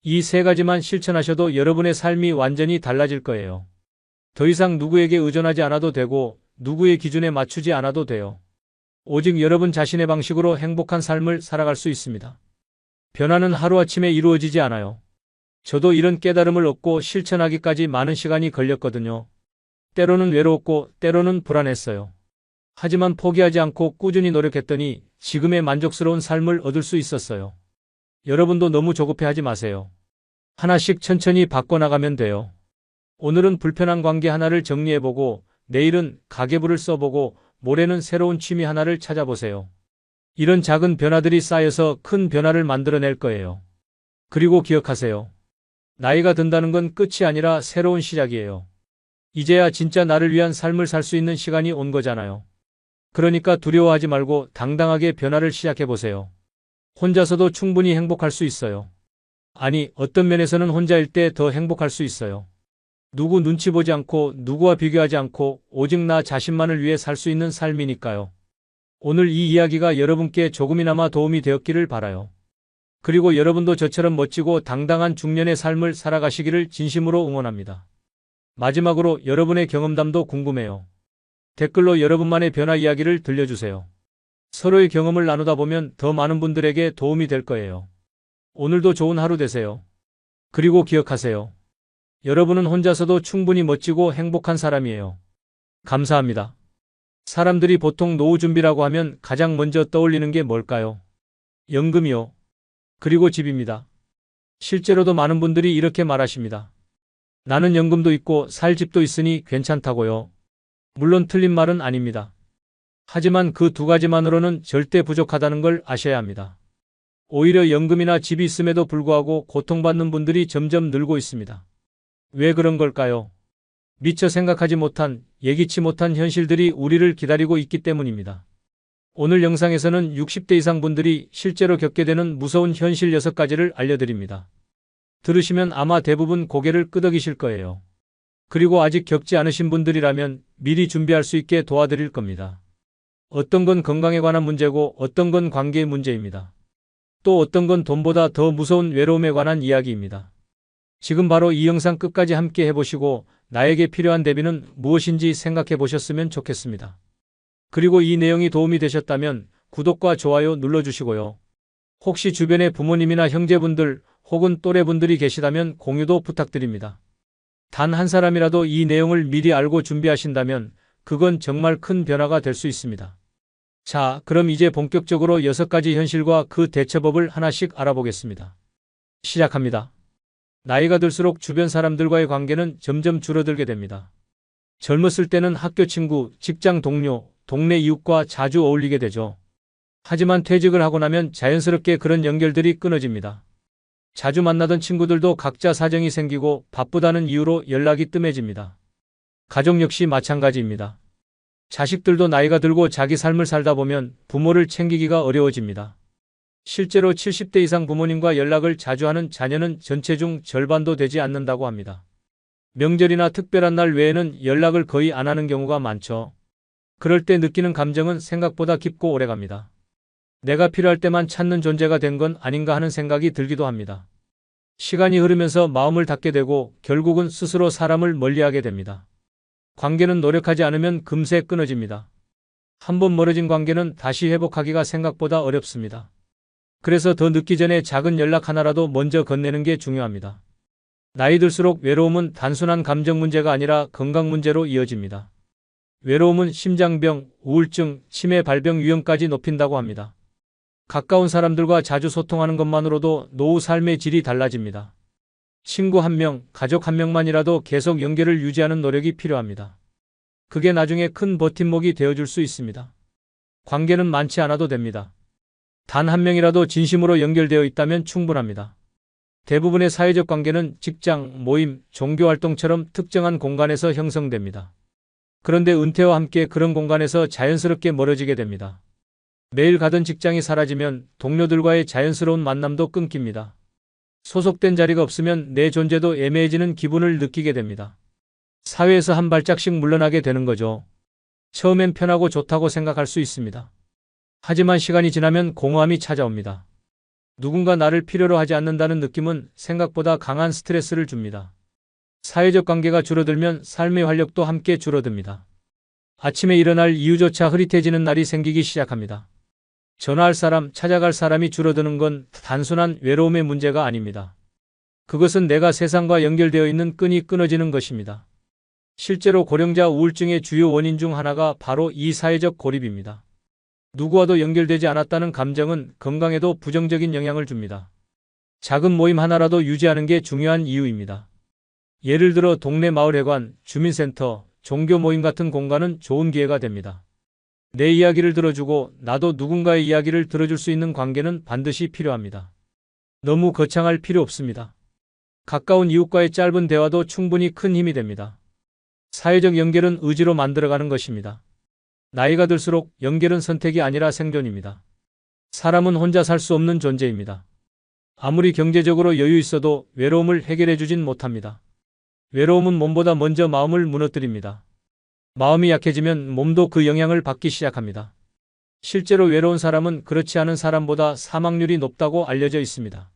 이 3가지만 실천하셔도 여러분의 삶이 완전히 달라질 거예요. 더 이상 누구에게 의존하지 않아도 되고 누구의 기준에 맞추지 않아도 돼요. 오직 여러분 자신의 방식으로 행복한 삶을 살아갈 수 있습니다. 변화는 하루아침에 이루어지지 않아요. 저도 이런 깨달음을 얻고 실천하기까지 많은 시간이 걸렸거든요. 때로는 외로웠고 때로는 불안했어요. 하지만 포기하지 않고 꾸준히 노력했더니 지금의 만족스러운 삶을 얻을 수 있었어요. 여러분도 너무 조급해하지 마세요. 하나씩 천천히 바꿔나가면 돼요. 오늘은 불편한 관계 하나를 정리해보고, 내일은 가계부를 써보고, 모레는 새로운 취미 하나를 찾아보세요. 이런 작은 변화들이 쌓여서 큰 변화를 만들어낼 거예요. 그리고 기억하세요. 나이가 든다는 건 끝이 아니라 새로운 시작이에요. 이제야 진짜 나를 위한 삶을 살 수 있는 시간이 온 거잖아요. 그러니까 두려워하지 말고 당당하게 변화를 시작해보세요. 혼자서도 충분히 행복할 수 있어요. 아니, 어떤 면에서는 혼자일 때 더 행복할 수 있어요. 누구 눈치 보지 않고 누구와 비교하지 않고 오직 나 자신만을 위해 살 수 있는 삶이니까요. 오늘 이 이야기가 여러분께 조금이나마 도움이 되었기를 바라요. 그리고 여러분도 저처럼 멋지고 당당한 중년의 삶을 살아가시기를 진심으로 응원합니다. 마지막으로 여러분의 경험담도 궁금해요. 댓글로 여러분만의 변화 이야기를 들려주세요. 서로의 경험을 나누다 보면 더 많은 분들에게 도움이 될 거예요. 오늘도 좋은 하루 되세요. 그리고 기억하세요. 여러분은 혼자서도 충분히 멋지고 행복한 사람이에요. 감사합니다. 사람들이 보통 노후 준비라고 하면 가장 먼저 떠올리는 게 뭘까요? 연금이요. 그리고 집입니다. 실제로도 많은 분들이 이렇게 말하십니다. 나는 연금도 있고 살 집도 있으니 괜찮다고요. 물론 틀린 말은 아닙니다. 하지만 그 두 가지만으로는 절대 부족하다는 걸 아셔야 합니다. 오히려 연금이나 집이 있음에도 불구하고 고통받는 분들이 점점 늘고 있습니다. 왜 그런 걸까요? 미처 생각하지 못한, 예기치 못한 현실들이 우리를 기다리고 있기 때문입니다. 오늘 영상에서는 60대 이상 분들이 실제로 겪게 되는 무서운 현실 6가지를 알려드립니다. 들으시면 아마 대부분 고개를 끄덕이실 거예요. 그리고 아직 겪지 않으신 분들이라면 미리 준비할 수 있게 도와드릴 겁니다. 어떤 건 건강에 관한 문제고 어떤 건 관계의 문제입니다. 또 어떤 건 돈보다 더 무서운 외로움에 관한 이야기입니다. 지금 바로 이 영상 끝까지 함께 해보시고 나에게 필요한 대비는 무엇인지 생각해 보셨으면 좋겠습니다. 그리고 이 내용이 도움이 되셨다면 구독과 좋아요 눌러주시고요. 혹시 주변에 부모님이나 형제분들 혹은 또래분들이 계시다면 공유도 부탁드립니다. 단 한 사람이라도 이 내용을 미리 알고 준비하신다면 그건 정말 큰 변화가 될 수 있습니다. 자, 그럼 이제 본격적으로 6가지 현실과 그 대처법을 하나씩 알아보겠습니다. 시작합니다. 나이가 들수록 주변 사람들과의 관계는 점점 줄어들게 됩니다. 젊었을 때는 학교 친구, 직장 동료, 동네 이웃과 자주 어울리게 되죠. 하지만 퇴직을 하고 나면 자연스럽게 그런 연결들이 끊어집니다. 자주 만나던 친구들도 각자 사정이 생기고 바쁘다는 이유로 연락이 뜸해집니다. 가족 역시 마찬가지입니다. 자식들도 나이가 들고 자기 삶을 살다 보면 부모를 챙기기가 어려워집니다. 실제로 70대 이상 부모님과 연락을 자주 하는 자녀는 전체 중 절반도 되지 않는다고 합니다. 명절이나 특별한 날 외에는 연락을 거의 안 하는 경우가 많죠. 그럴 때 느끼는 감정은 생각보다 깊고 오래갑니다. 내가 필요할 때만 찾는 존재가 된 건 아닌가 하는 생각이 들기도 합니다. 시간이 흐르면서 마음을 닫게 되고 결국은 스스로 사람을 멀리하게 됩니다. 관계는 노력하지 않으면 금세 끊어집니다. 한번 멀어진 관계는 다시 회복하기가 생각보다 어렵습니다. 그래서 더 늦기 전에 작은 연락 하나라도 먼저 건네는 게 중요합니다. 나이 들수록 외로움은 단순한 감정 문제가 아니라 건강 문제로 이어집니다. 외로움은 심장병, 우울증, 치매 발병 위험까지 높인다고 합니다. 가까운 사람들과 자주 소통하는 것만으로도 노후 삶의 질이 달라집니다. 친구 한 명, 가족 한 명만이라도 계속 연결을 유지하는 노력이 필요합니다. 그게 나중에 큰 버팀목이 되어줄 수 있습니다. 관계는 많지 않아도 됩니다. 단 한 명이라도 진심으로 연결되어 있다면 충분합니다. 대부분의 사회적 관계는 직장, 모임, 종교활동처럼 특정한 공간에서 형성됩니다. 그런데 은퇴와 함께 그런 공간에서 자연스럽게 멀어지게 됩니다. 매일 가던 직장이 사라지면 동료들과의 자연스러운 만남도 끊깁니다. 소속된 자리가 없으면 내 존재도 애매해지는 기분을 느끼게 됩니다. 사회에서 한 발짝씩 물러나게 되는 거죠. 처음엔 편하고 좋다고 생각할 수 있습니다. 하지만 시간이 지나면 공허함이 찾아옵니다. 누군가 나를 필요로 하지 않는다는 느낌은 생각보다 강한 스트레스를 줍니다. 사회적 관계가 줄어들면 삶의 활력도 함께 줄어듭니다. 아침에 일어날 이유조차 흐릿해지는 날이 생기기 시작합니다. 전화할 사람, 찾아갈 사람이 줄어드는 건 단순한 외로움의 문제가 아닙니다. 그것은 내가 세상과 연결되어 있는 끈이 끊어지는 것입니다. 실제로 고령자 우울증의 주요 원인 중 하나가 바로 이 사회적 고립입니다. 누구와도 연결되지 않았다는 감정은 건강에도 부정적인 영향을 줍니다. 작은 모임 하나라도 유지하는 게 중요한 이유입니다. 예를 들어 동네 마을회관, 주민센터, 종교 모임 같은 공간은 좋은 기회가 됩니다. 내 이야기를 들어주고 나도 누군가의 이야기를 들어줄 수 있는 관계는 반드시 필요합니다. 너무 거창할 필요 없습니다. 가까운 이웃과의 짧은 대화도 충분히 큰 힘이 됩니다. 사회적 연결은 의지로 만들어가는 것입니다. 나이가 들수록 연결은 선택이 아니라 생존입니다. 사람은 혼자 살 수 없는 존재입니다. 아무리 경제적으로 여유 있어도 외로움을 해결해 주진 못합니다. 외로움은 몸보다 먼저 마음을 무너뜨립니다. 마음이 약해지면 몸도 그 영향을 받기 시작합니다. 실제로 외로운 사람은 그렇지 않은 사람보다 사망률이 높다고 알려져 있습니다.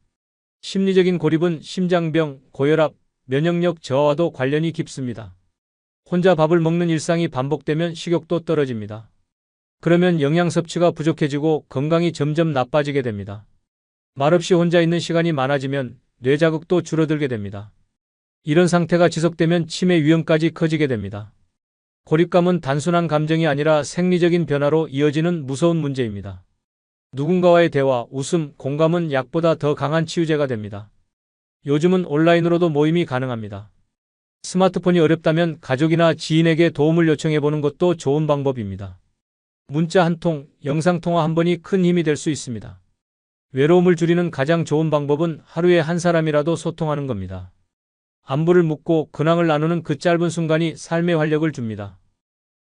심리적인 고립은 심장병, 고혈압, 면역력 저하와도 관련이 깊습니다. 혼자 밥을 먹는 일상이 반복되면 식욕도 떨어집니다. 그러면 영양 섭취가 부족해지고 건강이 점점 나빠지게 됩니다. 말없이 혼자 있는 시간이 많아지면 뇌 자극도 줄어들게 됩니다. 이런 상태가 지속되면 치매 위험까지 커지게 됩니다. 고립감은 단순한 감정이 아니라 생리적인 변화로 이어지는 무서운 문제입니다. 누군가와의 대화, 웃음, 공감은 약보다 더 강한 치유제가 됩니다. 요즘은 온라인으로도 모임이 가능합니다. 스마트폰이 어렵다면 가족이나 지인에게 도움을 요청해보는 것도 좋은 방법입니다. 문자 한 통, 영상통화 한 번이 큰 힘이 될 수 있습니다. 외로움을 줄이는 가장 좋은 방법은 하루에 한 사람이라도 소통하는 겁니다. 안부를 묻고 근황을 나누는 그 짧은 순간이 삶의 활력을 줍니다.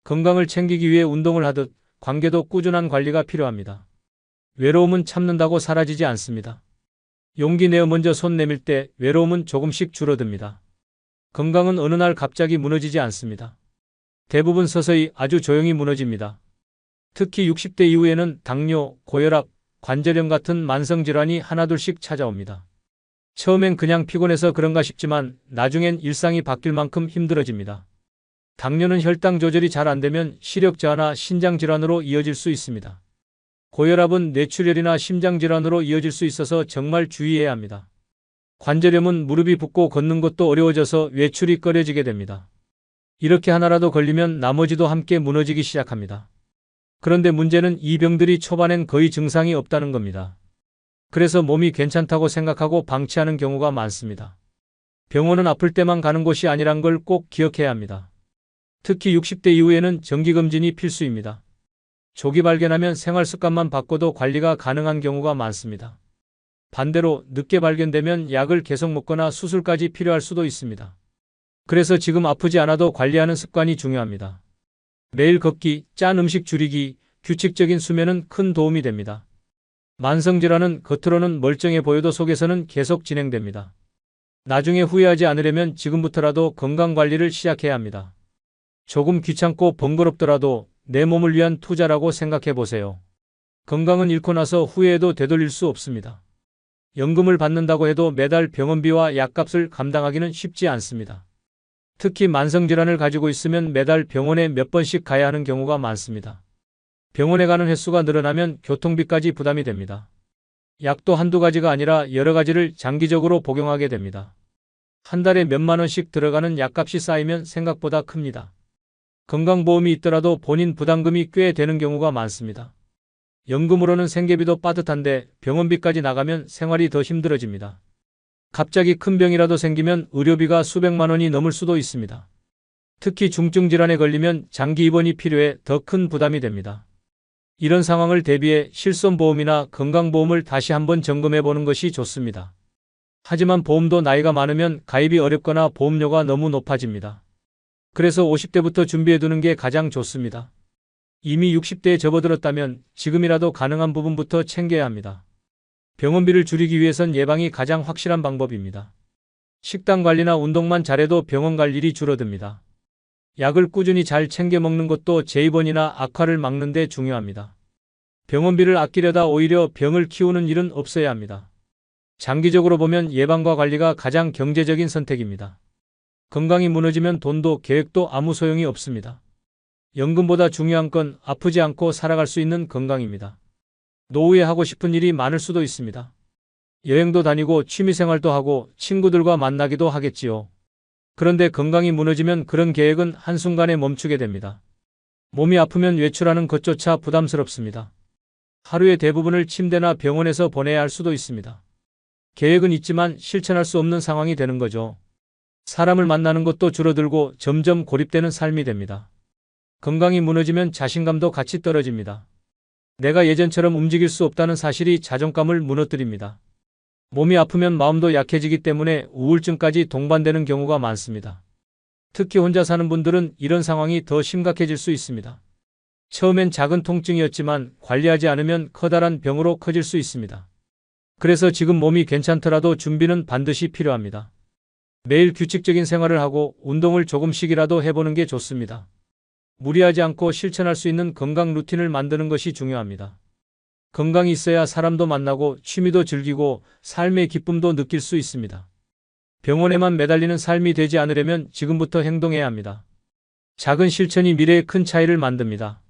건강을 챙기기 위해 운동을 하듯 관계도 꾸준한 관리가 필요합니다. 외로움은 참는다고 사라지지 않습니다. 용기 내어 먼저 손 내밀 때 외로움은 조금씩 줄어듭니다. 건강은 어느 날 갑자기 무너지지 않습니다. 대부분 서서히 아주 조용히 무너집니다. 특히 60대 이후에는 당뇨, 고혈압, 관절염 같은 만성질환이 하나둘씩 찾아옵니다. 처음엔 그냥 피곤해서 그런가 싶지만 나중엔 일상이 바뀔 만큼 힘들어집니다. 당뇨는 혈당 조절이 잘 안 되면 시력 저하나 신장 질환으로 이어질 수 있습니다. 고혈압은 뇌출혈이나 심장 질환으로 이어질 수 있어서 정말 주의해야 합니다. 관절염은 무릎이 붓고 걷는 것도 어려워져서 외출이 꺼려지게 됩니다. 이렇게 하나라도 걸리면 나머지도 함께 무너지기 시작합니다. 그런데 문제는 이 병들이 초반엔 거의 증상이 없다는 겁니다. 그래서 몸이 괜찮다고 생각하고 방치하는 경우가 많습니다. 병원은 아플 때만 가는 곳이 아니란 걸 꼭 기억해야 합니다. 특히 60대 이후에는 정기검진이 필수입니다. 조기 발견하면 생활 습관만 바꿔도 관리가 가능한 경우가 많습니다. 반대로 늦게 발견되면 약을 계속 먹거나 수술까지 필요할 수도 있습니다. 그래서 지금 아프지 않아도 관리하는 습관이 중요합니다. 매일 걷기, 짠 음식 줄이기, 규칙적인 수면은 큰 도움이 됩니다. 만성질환은 겉으로는 멀쩡해 보여도 속에서는 계속 진행됩니다. 나중에 후회하지 않으려면 지금부터라도 건강관리를 시작해야 합니다. 조금 귀찮고 번거롭더라도 내 몸을 위한 투자라고 생각해 보세요. 건강은 잃고 나서 후회해도 되돌릴 수 없습니다. 연금을 받는다고 해도 매달 병원비와 약값을 감당하기는 쉽지 않습니다. 특히 만성질환을 가지고 있으면 매달 병원에 몇 번씩 가야 하는 경우가 많습니다. 병원에 가는 횟수가 늘어나면 교통비까지 부담이 됩니다. 약도 한두 가지가 아니라 여러 가지를 장기적으로 복용하게 됩니다. 한 달에 몇만 원씩 들어가는 약값이 쌓이면 생각보다 큽니다. 건강보험이 있더라도 본인 부담금이 꽤 되는 경우가 많습니다. 연금으로는 생계비도 빠듯한데 병원비까지 나가면 생활이 더 힘들어집니다. 갑자기 큰 병이라도 생기면 의료비가 수백만 원이 넘을 수도 있습니다. 특히 중증 질환에 걸리면 장기 입원이 필요해 더 큰 부담이 됩니다. 이런 상황을 대비해 실손보험이나 건강보험을 다시 한번 점검해 보는 것이 좋습니다. 하지만 보험도 나이가 많으면 가입이 어렵거나 보험료가 너무 높아집니다. 그래서 50대부터 준비해 두는 게 가장 좋습니다. 이미 60대에 접어들었다면 지금이라도 가능한 부분부터 챙겨야 합니다. 병원비를 줄이기 위해선 예방이 가장 확실한 방법입니다. 식단 관리나 운동만 잘해도 병원 갈 일이 줄어듭니다. 약을 꾸준히 잘 챙겨 먹는 것도 재입원이나 악화를 막는 데 중요합니다. 병원비를 아끼려다 오히려 병을 키우는 일은 없어야 합니다. 장기적으로 보면 예방과 관리가 가장 경제적인 선택입니다. 건강이 무너지면 돈도 계획도 아무 소용이 없습니다. 연금보다 중요한 건 아프지 않고 살아갈 수 있는 건강입니다. 노후에 하고 싶은 일이 많을 수도 있습니다. 여행도 다니고 취미생활도 하고 친구들과 만나기도 하겠지요. 그런데 건강이 무너지면 그런 계획은 한순간에 멈추게 됩니다. 몸이 아프면 외출하는 것조차 부담스럽습니다. 하루의 대부분을 침대나 병원에서 보내야 할 수도 있습니다. 계획은 있지만 실천할 수 없는 상황이 되는 거죠. 사람을 만나는 것도 줄어들고 점점 고립되는 삶이 됩니다. 건강이 무너지면 자신감도 같이 떨어집니다. 내가 예전처럼 움직일 수 없다는 사실이 자존감을 무너뜨립니다. 몸이 아프면 마음도 약해지기 때문에 우울증까지 동반되는 경우가 많습니다. 특히 혼자 사는 분들은 이런 상황이 더 심각해질 수 있습니다. 처음엔 작은 통증이었지만 관리하지 않으면 커다란 병으로 커질 수 있습니다. 그래서 지금 몸이 괜찮더라도 준비는 반드시 필요합니다. 매일 규칙적인 생활을 하고 운동을 조금씩이라도 해보는 게 좋습니다. 무리하지 않고 실천할 수 있는 건강 루틴을 만드는 것이 중요합니다. 건강이 있어야 사람도 만나고 취미도 즐기고 삶의 기쁨도 느낄 수 있습니다. 병원에만 매달리는 삶이 되지 않으려면 지금부터 행동해야 합니다. 작은 실천이 미래에 큰 차이를 만듭니다.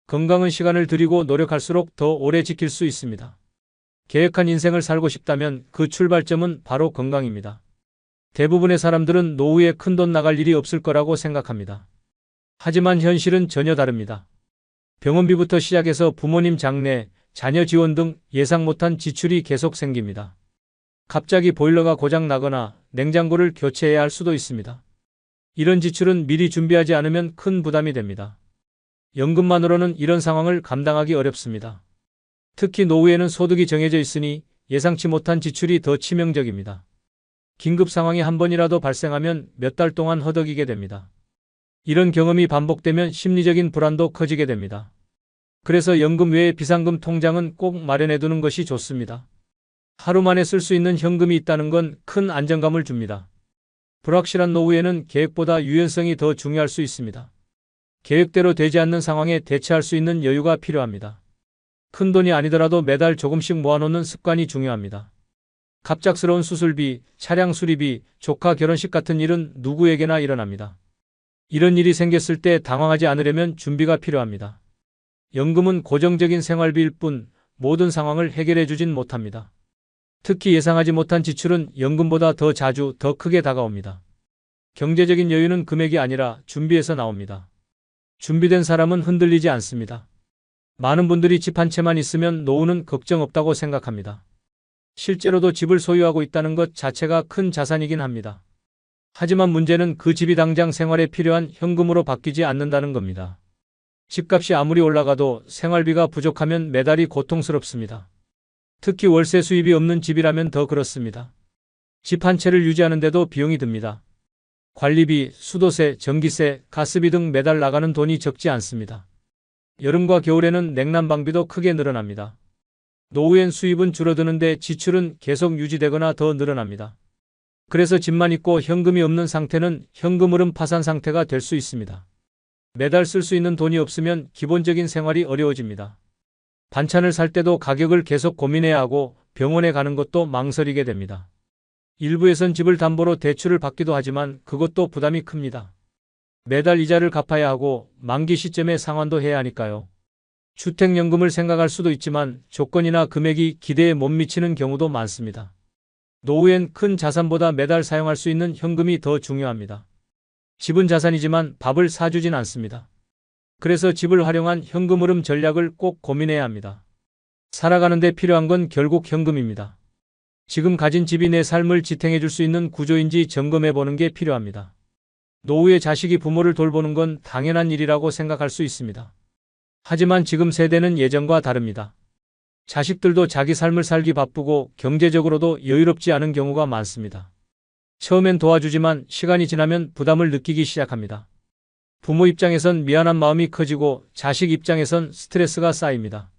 건강은 시간을 들이고 노력할수록 더 오래 지킬 수 있습니다. 계획한 인생을 살고 싶다면 그 출발점은 바로 건강입니다. 대부분의 사람들은 노후에 큰돈 나갈 일이 없을 거라고 생각합니다. 하지만 현실은 전혀 다릅니다. 병원비부터 시작해서 부모님 장례, 자녀 지원 등 예상 못한 지출이 계속 생깁니다. 갑자기 보일러가 고장 나거나 냉장고를 교체해야 할 수도 있습니다. 이런 지출은 미리 준비하지 않으면 큰 부담이 됩니다. 연금만으로는 이런 상황을 감당하기 어렵습니다. 특히 노후에는 소득이 정해져 있으니 예상치 못한 지출이 더 치명적입니다. 긴급 상황이 한 번이라도 발생하면 몇 달 동안 허덕이게 됩니다. 이런 경험이 반복되면 심리적인 불안도 커지게 됩니다. 그래서 연금 외에 비상금 통장은 꼭 마련해 두는 것이 좋습니다. 하루 만에 쓸 수 있는 현금이 있다는 건 큰 안정감을 줍니다. 불확실한 노후에는 계획보다 유연성이 더 중요할 수 있습니다. 계획대로 되지 않는 상황에 대처할 수 있는 여유가 필요합니다. 큰 돈이 아니더라도 매달 조금씩 모아놓는 습관이 중요합니다. 갑작스러운 수술비, 차량 수리비, 조카 결혼식 같은 일은 누구에게나 일어납니다. 이런 일이 생겼을 때 당황하지 않으려면 준비가 필요합니다. 연금은 고정적인 생활비일 뿐 모든 상황을 해결해 주진 못합니다. 특히 예상하지 못한 지출은 연금보다 더 자주, 더 크게 다가옵니다. 경제적인 여유는 금액이 아니라 준비에서 나옵니다. 준비된 사람은 흔들리지 않습니다. 많은 분들이 집 한 채만 있으면 노후는 걱정 없다고 생각합니다. 실제로도 집을 소유하고 있다는 것 자체가 큰 자산이긴 합니다. 하지만 문제는 그 집이 당장 생활에 필요한 현금으로 바뀌지 않는다는 겁니다. 집값이 아무리 올라가도 생활비가 부족하면 매달이 고통스럽습니다. 특히 월세 수입이 없는 집이라면 더 그렇습니다. 집 한 채를 유지하는데도 비용이 듭니다. 관리비, 수도세, 전기세, 가스비 등 매달 나가는 돈이 적지 않습니다. 여름과 겨울에는 냉난방비도 크게 늘어납니다. 노후엔 수입은 줄어드는데 지출은 계속 유지되거나 더 늘어납니다. 그래서 집만 있고 현금이 없는 상태는 현금 흐름 파산 상태가 될 수 있습니다. 매달 쓸 수 있는 돈이 없으면 기본적인 생활이 어려워집니다. 반찬을 살 때도 가격을 계속 고민해야 하고 병원에 가는 것도 망설이게 됩니다. 일부에선 집을 담보로 대출을 받기도 하지만 그것도 부담이 큽니다. 매달 이자를 갚아야 하고 만기 시점에 상환도 해야 하니까요. 주택연금을 생각할 수도 있지만 조건이나 금액이 기대에 못 미치는 경우도 많습니다. 노후엔 큰 자산보다 매달 사용할 수 있는 현금이 더 중요합니다. 집은 자산이지만 밥을 사주진 않습니다. 그래서 집을 활용한 현금 흐름 전략을 꼭 고민해야 합니다. 살아가는 데 필요한 건 결국 현금입니다. 지금 가진 집이 내 삶을 지탱해 줄 수 있는 구조인지 점검해 보는 게 필요합니다. 노후에 자식이 부모를 돌보는 건 당연한 일이라고 생각할 수 있습니다. 하지만 지금 세대는 예전과 다릅니다. 자식들도 자기 삶을 살기 바쁘고 경제적으로도 여유롭지 않은 경우가 많습니다. 처음엔 도와주지만 시간이 지나면 부담을 느끼기 시작합니다. 부모 입장에선 미안한 마음이 커지고 자식 입장에선 스트레스가 쌓입니다.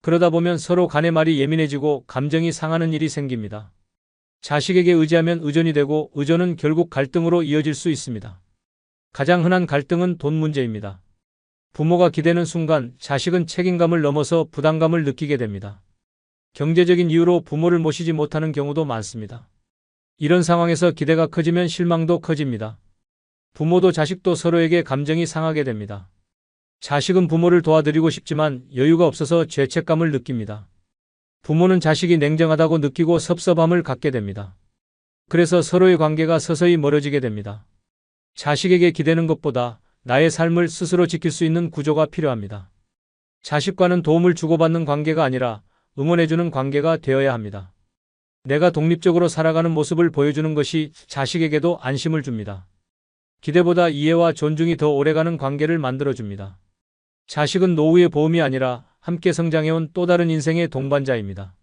그러다 보면 서로 간의 말이 예민해지고 감정이 상하는 일이 생깁니다. 자식에게 의지하면 의존이 되고 의존은 결국 갈등으로 이어질 수 있습니다. 가장 흔한 갈등은 돈 문제입니다. 부모가 기대는 순간 자식은 책임감을 넘어서 부담감을 느끼게 됩니다. 경제적인 이유로 부모를 모시지 못하는 경우도 많습니다. 이런 상황에서 기대가 커지면 실망도 커집니다. 부모도 자식도 서로에게 감정이 상하게 됩니다. 자식은 부모를 도와드리고 싶지만 여유가 없어서 죄책감을 느낍니다. 부모는 자식이 냉정하다고 느끼고 섭섭함을 갖게 됩니다. 그래서 서로의 관계가 서서히 멀어지게 됩니다. 자식에게 기대는 것보다 나의 삶을 스스로 지킬 수 있는 구조가 필요합니다. 자식과는 도움을 주고받는 관계가 아니라 응원해주는 관계가 되어야 합니다. 내가 독립적으로 살아가는 모습을 보여주는 것이 자식에게도 안심을 줍니다. 기대보다 이해와 존중이 더 오래가는 관계를 만들어줍니다. 자식은 노후의 보험이 아니라 함께 성장해온 또 다른 인생의 동반자입니다.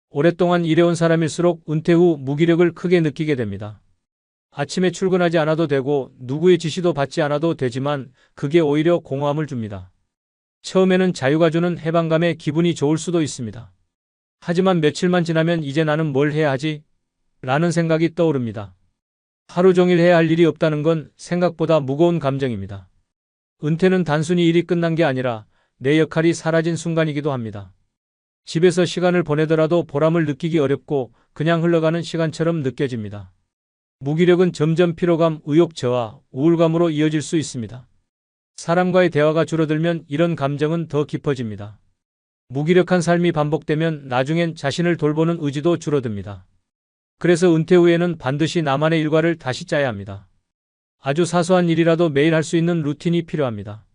오랫동안 일해온 사람일수록 은퇴 후 무기력을 크게 느끼게 됩니다. 아침에 출근하지 않아도 되고 누구의 지시도 받지 않아도 되지만 그게 오히려 공허함을 줍니다. 처음에는 자유가 주는 해방감에 기분이 좋을 수도 있습니다. 하지만 며칠만 지나면 이제 나는 뭘 해야 하지? 라는 생각이 떠오릅니다. 하루 종일 해야 할 일이 없다는 건 생각보다 무거운 감정입니다. 은퇴는 단순히 일이 끝난 게 아니라 내 역할이 사라진 순간이기도 합니다. 집에서 시간을 보내더라도 보람을 느끼기 어렵고 그냥 흘러가는 시간처럼 느껴집니다. 무기력은 점점 피로감, 의욕 저하, 우울감으로 이어질 수 있습니다. 사람과의 대화가 줄어들면 이런 감정은 더 깊어집니다. 무기력한 삶이 반복되면 나중엔 자신을 돌보는 의지도 줄어듭니다. 그래서 은퇴 후에는 반드시 나만의 일과를 다시 짜야 합니다. 아주 사소한 일이라도 매일 할 수 있는 루틴이 필요합니다.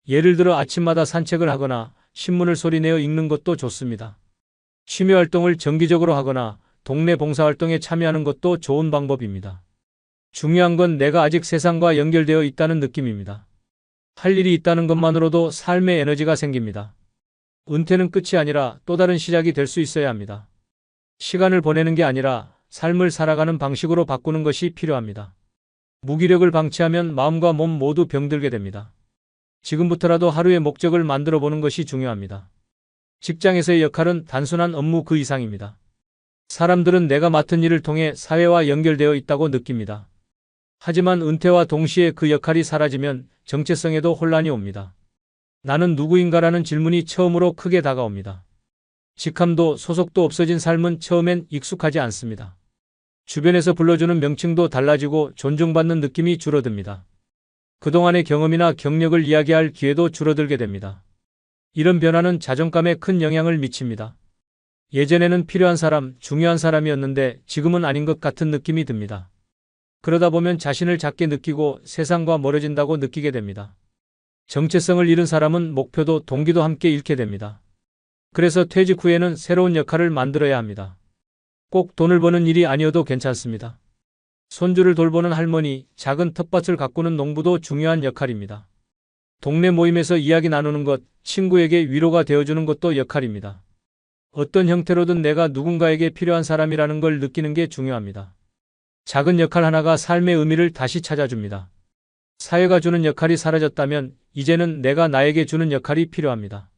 예를 들어 아침마다 산책을 하거나 신문을 소리내어 읽는 것도 좋습니다. 취미 활동을 정기적으로 하거나 동네 봉사활동에 참여하는 것도 좋은 방법입니다. 중요한 건 내가 아직 세상과 연결되어 있다는 느낌입니다. 할 일이 있다는 것만으로도 삶의 에너지가 생깁니다. 은퇴는 끝이 아니라 또 다른 시작이 될 수 있어야 합니다. 시간을 보내는 게 아니라 삶을 살아가는 방식으로 바꾸는 것이 필요합니다. 무기력을 방치하면 마음과 몸 모두 병들게 됩니다. 지금부터라도 하루의 목적을 만들어 보는 것이 중요합니다. 직장에서의 역할은 단순한 업무 그 이상입니다. 사람들은 내가 맡은 일을 통해 사회와 연결되어 있다고 느낍니다. 하지만 은퇴와 동시에 그 역할이 사라지면 정체성에도 혼란이 옵니다. 나는 누구인가라는 질문이 처음으로 크게 다가옵니다. 직함도 소속도 없어진 삶은 처음엔 익숙하지 않습니다. 주변에서 불러주는 명칭도 달라지고 존중받는 느낌이 줄어듭니다. 그동안의 경험이나 경력을 이야기할 기회도 줄어들게 됩니다. 이런 변화는 자존감에 큰 영향을 미칩니다. 예전에는 필요한 사람, 중요한 사람이었는데 지금은 아닌 것 같은 느낌이 듭니다. 그러다 보면 자신을 작게 느끼고 세상과 멀어진다고 느끼게 됩니다. 정체성을 잃은 사람은 목표도 동기도 함께 잃게 됩니다. 그래서 퇴직 후에는 새로운 역할을 만들어야 합니다. 꼭 돈을 버는 일이 아니어도 괜찮습니다. 손주를 돌보는 할머니, 작은 텃밭을 가꾸는 농부도 중요한 역할입니다. 동네 모임에서 이야기 나누는 것, 친구에게 위로가 되어주는 것도 역할입니다. 어떤 형태로든 내가 누군가에게 필요한 사람이라는 걸 느끼는 게 중요합니다. 작은 역할 하나가 삶의 의미를 다시 찾아줍니다. 사회가 주는 역할이 사라졌다면 이제는 내가 나에게 주는 역할이 필요합니다.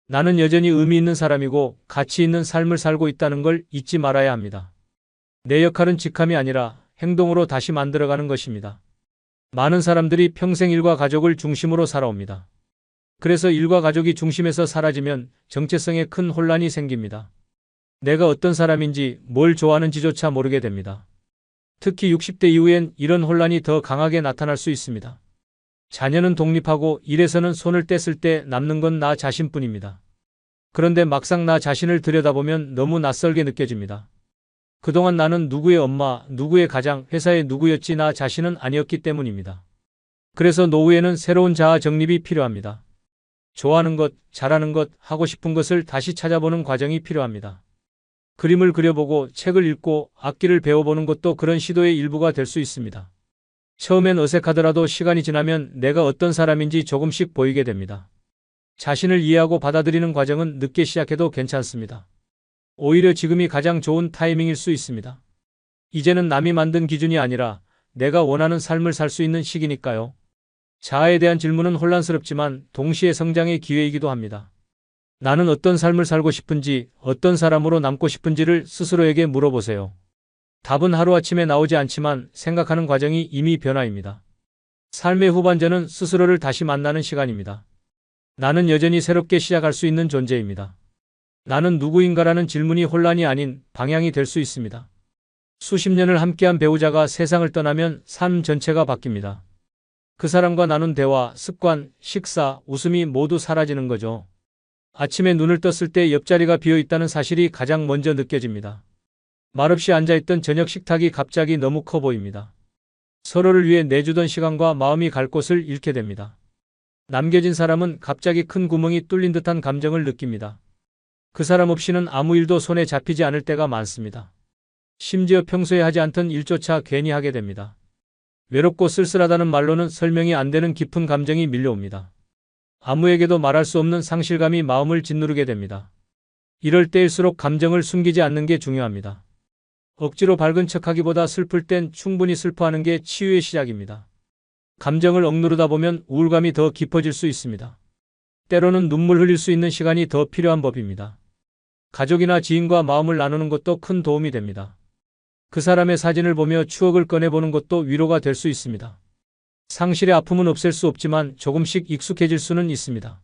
나는 여전히 의미 있는 사람이고 가치 있는 삶을 살고 있다는 걸 잊지 말아야 합니다. 내 역할은 직함이 아니라 행동으로 다시 만들어가는 것입니다. 많은 사람들이 평생 일과 가족을 중심으로 살아옵니다. 그래서 일과 가족이 중심에서 사라지면 정체성에 큰 혼란이 생깁니다. 내가 어떤 사람인지 뭘 좋아하는지조차 모르게 됩니다. 특히 60대 이후엔 이런 혼란이 더 강하게 나타날 수 있습니다. 자녀는 독립하고 일에서는 손을 뗐을 때 남는 건 나 자신뿐입니다. 그런데 막상 나 자신을 들여다보면 너무 낯설게 느껴집니다. 그동안 나는 누구의 엄마, 누구의 가장, 회사의 누구였지 나 자신은 아니었기 때문입니다. 그래서 노후에는 새로운 자아 정립이 필요합니다. 좋아하는 것, 잘하는 것, 하고 싶은 것을 다시 찾아보는 과정이 필요합니다. 그림을 그려보고 책을 읽고 악기를 배워보는 것도 그런 시도의 일부가 될 수 있습니다. 처음엔 어색하더라도 시간이 지나면 내가 어떤 사람인지 조금씩 보이게 됩니다. 자신을 이해하고 받아들이는 과정은 늦게 시작해도 괜찮습니다. 오히려 지금이 가장 좋은 타이밍일 수 있습니다. 이제는 남이 만든 기준이 아니라 내가 원하는 삶을 살 수 있는 시기니까요. 자아에 대한 질문은 혼란스럽지만 동시에 성장의 기회이기도 합니다. 나는 어떤 삶을 살고 싶은지, 어떤 사람으로 남고 싶은지를 스스로에게 물어보세요. 답은 하루아침에 나오지 않지만 생각하는 과정이 이미 변화입니다. 삶의 후반전은 스스로를 다시 만나는 시간입니다. 나는 여전히 새롭게 시작할 수 있는 존재입니다. 나는 누구인가라는 질문이 혼란이 아닌 방향이 될 수 있습니다. 수십 년을 함께한 배우자가 세상을 떠나면 삶 전체가 바뀝니다. 그 사람과 나눈 대화, 습관, 식사, 웃음이 모두 사라지는 거죠. 아침에 눈을 떴을 때 옆자리가 비어 있다는 사실이 가장 먼저 느껴집니다. 말없이 앉아있던 저녁 식탁이 갑자기 너무 커 보입니다. 서로를 위해 내주던 시간과 마음이 갈 곳을 잃게 됩니다. 남겨진 사람은 갑자기 큰 구멍이 뚫린 듯한 감정을 느낍니다. 그 사람 없이는 아무 일도 손에 잡히지 않을 때가 많습니다. 심지어 평소에 하지 않던 일조차 괜히 하게 됩니다. 외롭고 쓸쓸하다는 말로는 설명이 안 되는 깊은 감정이 밀려옵니다. 아무에게도 말할 수 없는 상실감이 마음을 짓누르게 됩니다. 이럴 때일수록 감정을 숨기지 않는 게 중요합니다. 억지로 밝은 척하기보다 슬플 땐 충분히 슬퍼하는 게 치유의 시작입니다. 감정을 억누르다 보면 우울감이 더 깊어질 수 있습니다. 때로는 눈물 흘릴 수 있는 시간이 더 필요한 법입니다. 가족이나 지인과 마음을 나누는 것도 큰 도움이 됩니다. 그 사람의 사진을 보며 추억을 꺼내보는 것도 위로가 될 수 있습니다. 상실의 아픔은 없앨 수 없지만 조금씩 익숙해질 수는 있습니다.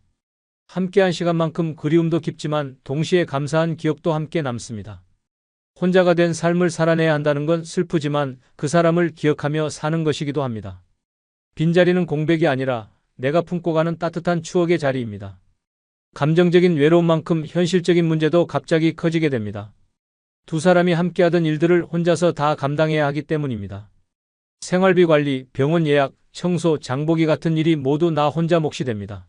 함께한 시간만큼 그리움도 깊지만 동시에 감사한 기억도 함께 남습니다. 혼자가 된 삶을 살아내야 한다는 건 슬프지만 그 사람을 기억하며 사는 것이기도 합니다. 빈자리는 공백이 아니라 내가 품고 가는 따뜻한 추억의 자리입니다. 감정적인 외로움만큼 현실적인 문제도 갑자기 커지게 됩니다. 두 사람이 함께하던 일들을 혼자서 다 감당해야 하기 때문입니다. 생활비 관리, 병원 예약, 청소, 장보기 같은 일이 모두 나 혼자 몫이 됩니다.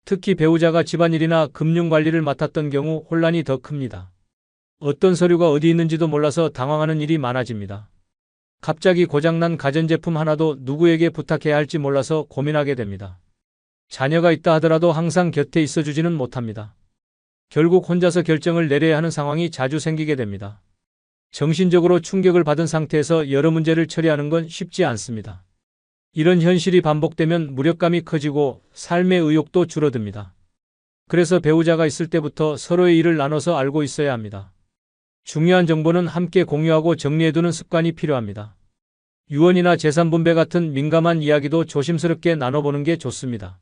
특히 배우자가 집안일이나 금융 관리를 맡았던 경우 혼란이 더 큽니다. 어떤 서류가 어디 있는지도 몰라서 당황하는 일이 많아집니다. 갑자기 고장난 가전제품 하나도 누구에게 부탁해야 할지 몰라서 고민하게 됩니다. 자녀가 있다 하더라도 항상 곁에 있어주지는 못합니다. 결국 혼자서 결정을 내려야 하는 상황이 자주 생기게 됩니다. 정신적으로 충격을 받은 상태에서 여러 문제를 처리하는 건 쉽지 않습니다. 이런 현실이 반복되면 무력감이 커지고 삶의 의욕도 줄어듭니다. 그래서 배우자가 있을 때부터 서로의 일을 나눠서 알고 있어야 합니다. 중요한 정보는 함께 공유하고 정리해두는 습관이 필요합니다. 유언이나 재산 분배 같은 민감한 이야기도 조심스럽게 나눠보는 게 좋습니다.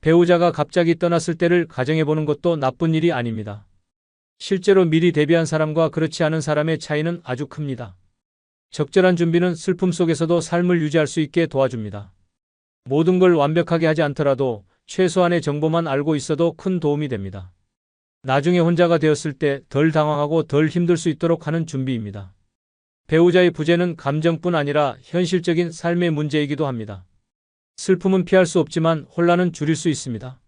배우자가 갑자기 떠났을 때를 가정해보는 것도 나쁜 일이 아닙니다. 실제로 미리 대비한 사람과 그렇지 않은 사람의 차이는 아주 큽니다. 적절한 준비는 슬픔 속에서도 삶을 유지할 수 있게 도와줍니다. 모든 걸 완벽하게 하지 않더라도 최소한의 정보만 알고 있어도 큰 도움이 됩니다. 나중에 혼자가 되었을 때 덜 당황하고 덜 힘들 수 있도록 하는 준비입니다. 배우자의 부재는 감정뿐 아니라 현실적인 삶의 문제이기도 합니다. 슬픔은 피할 수 없지만 혼란은 줄일 수 있습니다.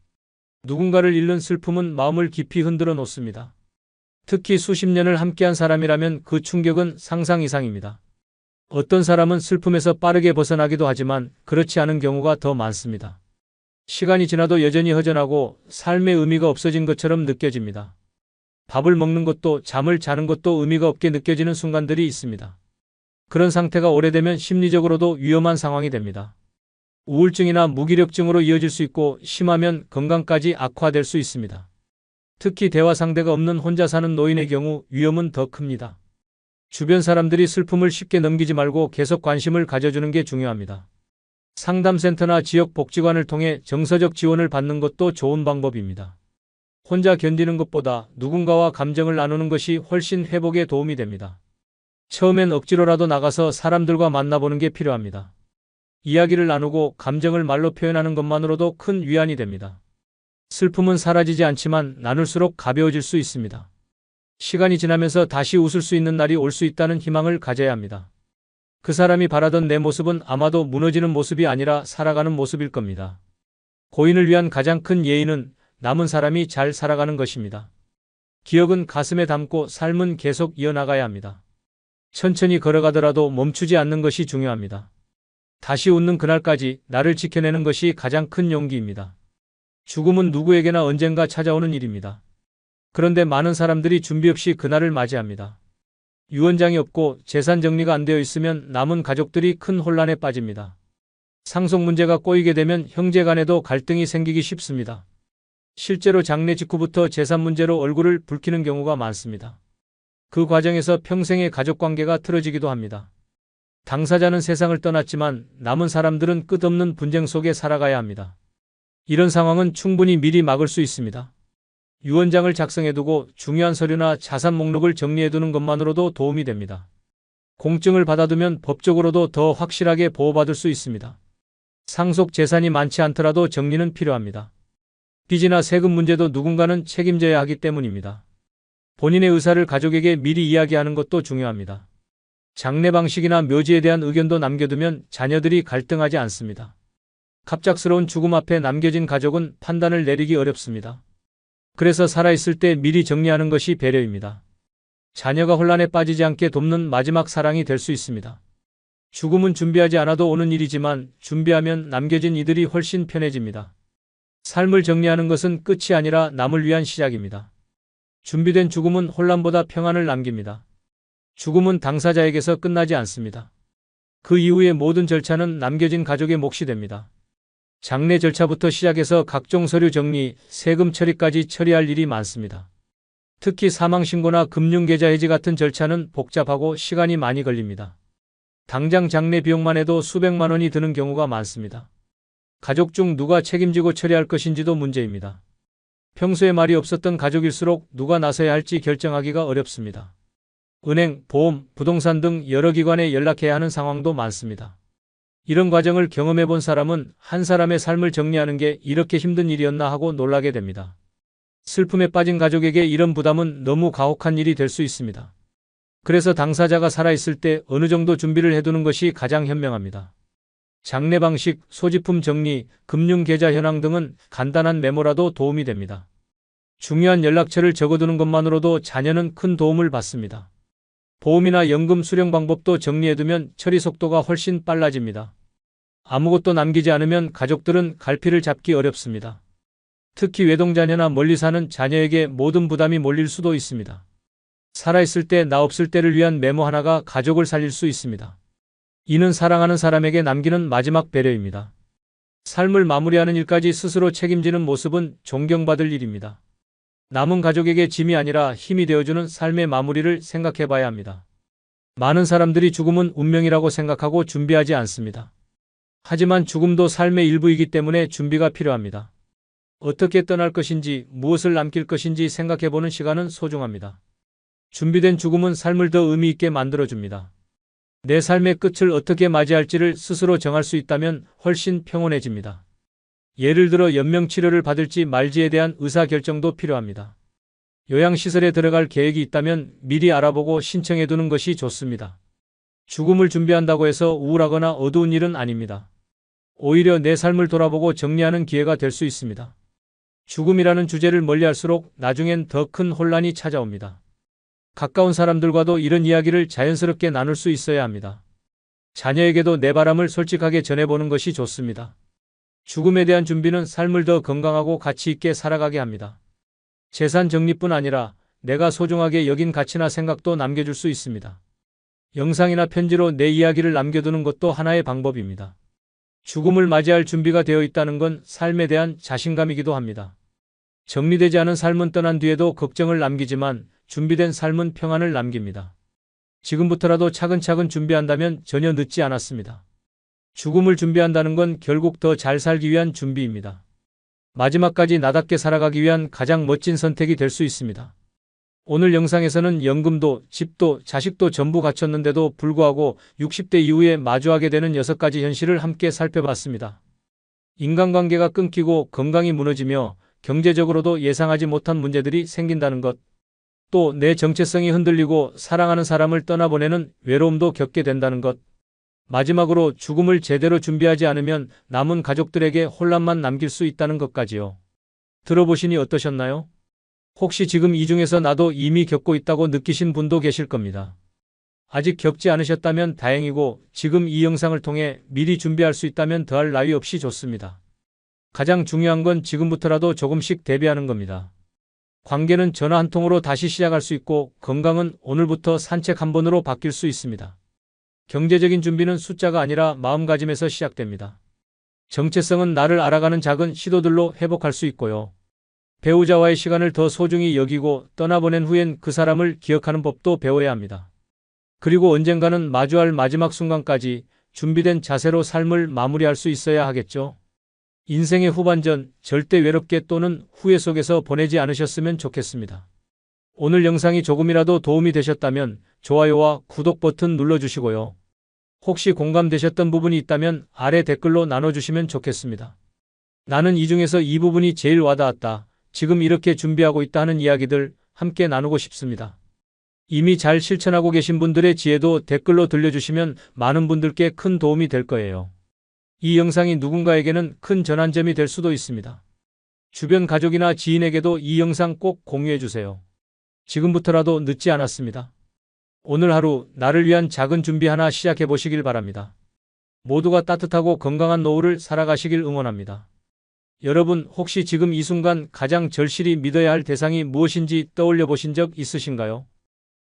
누군가를 잃는 슬픔은 마음을 깊이 흔들어 놓습니다. 특히 수십 년을 함께한 사람이라면 그 충격은 상상 이상입니다. 어떤 사람은 슬픔에서 빠르게 벗어나기도 하지만 그렇지 않은 경우가 더 많습니다. 시간이 지나도 여전히 허전하고 삶의 의미가 없어진 것처럼 느껴집니다. 밥을 먹는 것도 잠을 자는 것도 의미가 없게 느껴지는 순간들이 있습니다. 그런 상태가 오래되면 심리적으로도 위험한 상황이 됩니다. 우울증이나 무기력증으로 이어질 수 있고 심하면 건강까지 악화될 수 있습니다. 특히 대화 상대가 없는 혼자 사는 노인의 경우 위험은 더 큽니다. 주변 사람들이 슬픔을 쉽게 넘기지 말고 계속 관심을 가져주는 게 중요합니다. 상담센터나 지역 복지관을 통해 정서적 지원을 받는 것도 좋은 방법입니다. 혼자 견디는 것보다 누군가와 감정을 나누는 것이 훨씬 회복에 도움이 됩니다. 처음엔 억지로라도 나가서 사람들과 만나보는 게 필요합니다. 이야기를 나누고 감정을 말로 표현하는 것만으로도 큰 위안이 됩니다. 슬픔은 사라지지 않지만 나눌수록 가벼워질 수 있습니다. 시간이 지나면서 다시 웃을 수 있는 날이 올 수 있다는 희망을 가져야 합니다. 그 사람이 바라던 내 모습은 아마도 무너지는 모습이 아니라 살아가는 모습일 겁니다. 고인을 위한 가장 큰 예의는 남은 사람이 잘 살아가는 것입니다. 기억은 가슴에 담고 삶은 계속 이어나가야 합니다. 천천히 걸어가더라도 멈추지 않는 것이 중요합니다. 다시 웃는 그날까지 나를 지켜내는 것이 가장 큰 용기입니다. 죽음은 누구에게나 언젠가 찾아오는 일입니다. 그런데 많은 사람들이 준비 없이 그날을 맞이합니다. 유언장이 없고 재산 정리가 안 되어 있으면 남은 가족들이 큰 혼란에 빠집니다. 상속 문제가 꼬이게 되면 형제 간에도 갈등이 생기기 쉽습니다. 실제로 장례 직후부터 재산 문제로 얼굴을 붉히는 경우가 많습니다. 그 과정에서 평생의 가족관계가 틀어지기도 합니다. 당사자는 세상을 떠났지만 남은 사람들은 끝없는 분쟁 속에 살아가야 합니다. 이런 상황은 충분히 미리 막을 수 있습니다. 유언장을 작성해두고 중요한 서류나 자산 목록을 정리해두는 것만으로도 도움이 됩니다. 공증을 받아두면 법적으로도 더 확실하게 보호받을 수 있습니다. 상속 재산이 많지 않더라도 정리는 필요합니다. 빚이나 세금 문제도 누군가는 책임져야 하기 때문입니다. 본인의 의사를 가족에게 미리 이야기하는 것도 중요합니다. 장례 방식이나 묘지에 대한 의견도 남겨두면 자녀들이 갈등하지 않습니다. 갑작스러운 죽음 앞에 남겨진 가족은 판단을 내리기 어렵습니다. 그래서 살아있을 때 미리 정리하는 것이 배려입니다. 자녀가 혼란에 빠지지 않게 돕는 마지막 사랑이 될 수 있습니다. 죽음은 준비하지 않아도 오는 일이지만 준비하면 남겨진 이들이 훨씬 편해집니다. 삶을 정리하는 것은 끝이 아니라 남을 위한 시작입니다. 준비된 죽음은 혼란보다 평안을 남깁니다. 죽음은 당사자에게서 끝나지 않습니다. 그 이후의 모든 절차는 남겨진 가족의 몫이 됩니다. 장례 절차부터 시작해서 각종 서류 정리, 세금 처리까지 처리할 일이 많습니다. 특히 사망신고나 금융계좌 해지 같은 절차는 복잡하고 시간이 많이 걸립니다. 당장 장례 비용만 해도 수백만 원이 드는 경우가 많습니다. 가족 중 누가 책임지고 처리할 것인지도 문제입니다. 평소에 말이 없었던 가족일수록 누가 나서야 할지 결정하기가 어렵습니다. 은행, 보험, 부동산 등 여러 기관에 연락해야 하는 상황도 많습니다. 이런 과정을 경험해 본 사람은 한 사람의 삶을 정리하는 게 이렇게 힘든 일이었나 하고 놀라게 됩니다. 슬픔에 빠진 가족에게 이런 부담은 너무 가혹한 일이 될 수 있습니다. 그래서 당사자가 살아있을 때 어느 정도 준비를 해두는 것이 가장 현명합니다. 장례 방식, 소지품 정리, 금융계좌 현황 등은 간단한 메모라도 도움이 됩니다. 중요한 연락처를 적어두는 것만으로도 자녀는 큰 도움을 받습니다. 보험이나 연금 수령 방법도 정리해두면 처리 속도가 훨씬 빨라집니다. 아무것도 남기지 않으면 가족들은 갈피를 잡기 어렵습니다. 특히 외동자녀나 멀리 사는 자녀에게 모든 부담이 몰릴 수도 있습니다. 살아있을 때 나 없을 때를 위한 메모 하나가 가족을 살릴 수 있습니다. 이는 사랑하는 사람에게 남기는 마지막 배려입니다. 삶을 마무리하는 일까지 스스로 책임지는 모습은 존경받을 일입니다. 남은 가족에게 짐이 아니라 힘이 되어주는 삶의 마무리를 생각해 봐야 합니다. 많은 사람들이 죽음은 운명이라고 생각하고 준비하지 않습니다. 하지만 죽음도 삶의 일부이기 때문에 준비가 필요합니다. 어떻게 떠날 것인지, 무엇을 남길 것인지 생각해 보는 시간은 소중합니다. 준비된 죽음은 삶을 더 의미 있게 만들어줍니다. 내 삶의 끝을 어떻게 맞이할지를 스스로 정할 수 있다면 훨씬 평온해집니다. 예를 들어 연명치료를 받을지 말지에 대한 의사결정도 필요합니다. 요양시설에 들어갈 계획이 있다면 미리 알아보고 신청해두는 것이 좋습니다. 죽음을 준비한다고 해서 우울하거나 어두운 일은 아닙니다. 오히려 내 삶을 돌아보고 정리하는 기회가 될 수 있습니다. 죽음이라는 주제를 멀리할수록 나중엔 더 큰 혼란이 찾아옵니다. 가까운 사람들과도 이런 이야기를 자연스럽게 나눌 수 있어야 합니다. 자녀에게도 내 바람을 솔직하게 전해보는 것이 좋습니다. 죽음에 대한 준비는 삶을 더 건강하고 가치 있게 살아가게 합니다. 재산 정리뿐 아니라 내가 소중하게 여긴 가치나 생각도 남겨줄 수 있습니다. 영상이나 편지로 내 이야기를 남겨두는 것도 하나의 방법입니다. 죽음을 맞이할 준비가 되어 있다는 건 삶에 대한 자신감이기도 합니다. 정리되지 않은 삶은 떠난 뒤에도 걱정을 남기지만 준비된 삶은 평안을 남깁니다. 지금부터라도 차근차근 준비한다면 전혀 늦지 않았습니다. 죽음을 준비한다는 건 결국 더 잘 살기 위한 준비입니다. 마지막까지 나답게 살아가기 위한 가장 멋진 선택이 될 수 있습니다. 오늘 영상에서는 연금도, 집도, 자식도 전부 갖췄는데도 불구하고 60대 이후에 마주하게 되는 6가지 현실을 함께 살펴봤습니다. 인간관계가 끊기고 건강이 무너지며 경제적으로도 예상하지 못한 문제들이 생긴다는 것, 또 내 정체성이 흔들리고 사랑하는 사람을 떠나보내는 외로움도 겪게 된다는 것, 마지막으로 죽음을 제대로 준비하지 않으면 남은 가족들에게 혼란만 남길 수 있다는 것까지요. 들어보시니 어떠셨나요? 혹시 지금 이 중에서 나도 이미 겪고 있다고 느끼신 분도 계실 겁니다. 아직 겪지 않으셨다면 다행이고 지금 이 영상을 통해 미리 준비할 수 있다면 더할 나위 없이 좋습니다. 가장 중요한 건 지금부터라도 조금씩 대비하는 겁니다. 관계는 전화 한 통으로 다시 시작할 수 있고 건강은 오늘부터 산책 한 번으로 바뀔 수 있습니다. 경제적인 준비는 숫자가 아니라 마음가짐에서 시작됩니다. 정체성은 나를 알아가는 작은 시도들로 회복할 수 있고요. 배우자와의 시간을 더 소중히 여기고 떠나보낸 후엔 그 사람을 기억하는 법도 배워야 합니다. 그리고 언젠가는 마주할 마지막 순간까지 준비된 자세로 삶을 마무리할 수 있어야 하겠죠. 인생의 후반전 절대 외롭게 또는 후회 속에서 보내지 않으셨으면 좋겠습니다. 오늘 영상이 조금이라도 도움이 되셨다면 좋아요와 구독 버튼 눌러주시고요. 혹시 공감되셨던 부분이 있다면 아래 댓글로 나눠주시면 좋겠습니다. 나는 이 중에서 이 부분이 제일 와닿았다. 지금 이렇게 준비하고 있다 하는 이야기들 함께 나누고 싶습니다. 이미 잘 실천하고 계신 분들의 지혜도 댓글로 들려주시면 많은 분들께 큰 도움이 될 거예요. 이 영상이 누군가에게는 큰 전환점이 될 수도 있습니다. 주변 가족이나 지인에게도 이 영상 꼭 공유해 주세요. 지금부터라도 늦지 않았습니다. 오늘 하루 나를 위한 작은 준비 하나 시작해 보시길 바랍니다. 모두가 따뜻하고 건강한 노후를 살아가시길 응원합니다. 여러분, 혹시 지금 이 순간 가장 절실히 믿어야 할 대상이 무엇인지 떠올려 보신 적 있으신가요?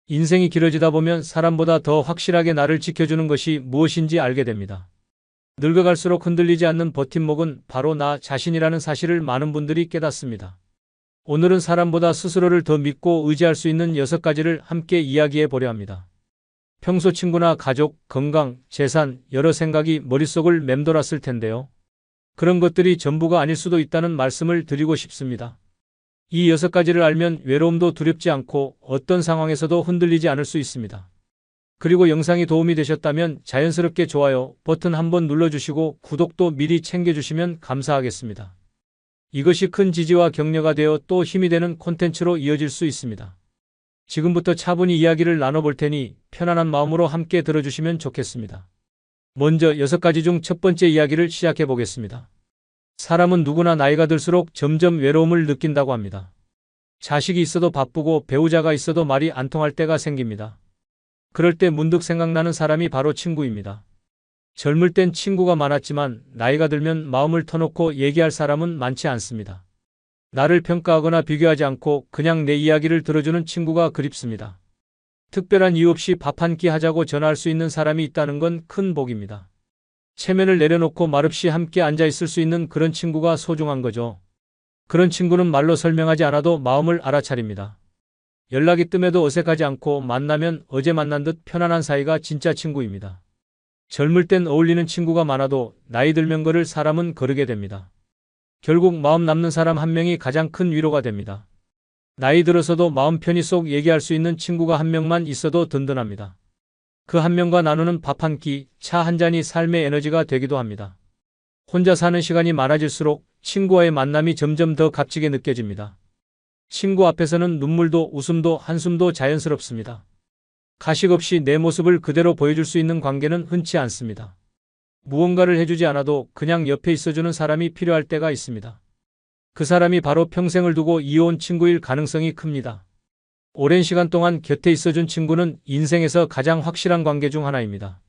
인생이 길어지다 보면 사람보다 더 확실하게 나를 지켜주는 것이 무엇인지 알게 됩니다. 늙어갈수록 흔들리지 않는 버팀목은 바로 나 자신이라는 사실을 많은 분들이 깨닫습니다. 오늘은 사람보다 스스로를 더 믿고 의지할 수 있는 6가지를 함께 이야기해 보려 합니다. 평소 친구나 가족, 건강, 재산, 여러 생각이 머릿속을 맴돌았을 텐데요. 그런 것들이 전부가 아닐 수도 있다는 말씀을 드리고 싶습니다. 이 6가지를 알면 외로움도 두렵지 않고 어떤 상황에서도 흔들리지 않을 수 있습니다. 그리고 영상이 도움이 되셨다면 자연스럽게 좋아요 버튼 한번 눌러주시고 구독도 미리 챙겨주시면 감사하겠습니다. 이것이 큰 지지와 격려가 되어 또 힘이 되는 콘텐츠로 이어질 수 있습니다. 지금부터 차분히 이야기를 나눠볼 테니 편안한 마음으로 함께 들어주시면 좋겠습니다. 먼저 6가지 중 첫 번째 이야기를 시작해 보겠습니다. 사람은 누구나 나이가 들수록 점점 외로움을 느낀다고 합니다. 자식이 있어도 바쁘고 배우자가 있어도 말이 안 통할 때가 생깁니다. 그럴 때 문득 생각나는 사람이 바로 친구입니다. 젊을 땐 친구가 많았지만 나이가 들면 마음을 터놓고 얘기할 사람은 많지 않습니다. 나를 평가하거나 비교하지 않고 그냥 내 이야기를 들어주는 친구가 그립습니다. 특별한 이유 없이 밥 한 끼 하자고 전화할 수 있는 사람이 있다는 건 큰 복입니다. 체면을 내려놓고 말없이 함께 앉아 있을 수 있는 그런 친구가 소중한 거죠. 그런 친구는 말로 설명하지 않아도 마음을 알아차립니다. 연락이 뜸해도 어색하지 않고 만나면 어제 만난 듯 편안한 사이가 진짜 친구입니다. 젊을 땐 어울리는 친구가 많아도 나이 들면 걸을 사람은 거르게 됩니다. 결국 마음 남는 사람 한 명이 가장 큰 위로가 됩니다. 나이 들어서도 마음 편히 쏙 얘기할 수 있는 친구가 한 명만 있어도 든든합니다. 그 한 명과 나누는 밥 한 끼, 차 한 잔이 삶의 에너지가 되기도 합니다. 혼자 사는 시간이 많아질수록 친구와의 만남이 점점 더 값지게 느껴집니다. 친구 앞에서는 눈물도 웃음도 한숨도 자연스럽습니다. 가식 없이 내 모습을 그대로 보여줄 수 있는 관계는 흔치 않습니다. 무언가를 해주지 않아도 그냥 옆에 있어주는 사람이 필요할 때가 있습니다. 그 사람이 바로 평생을 두고 이어온 친구일 가능성이 큽니다. 오랜 시간 동안 곁에 있어준 친구는 인생에서 가장 확실한 관계 중 하나입니다.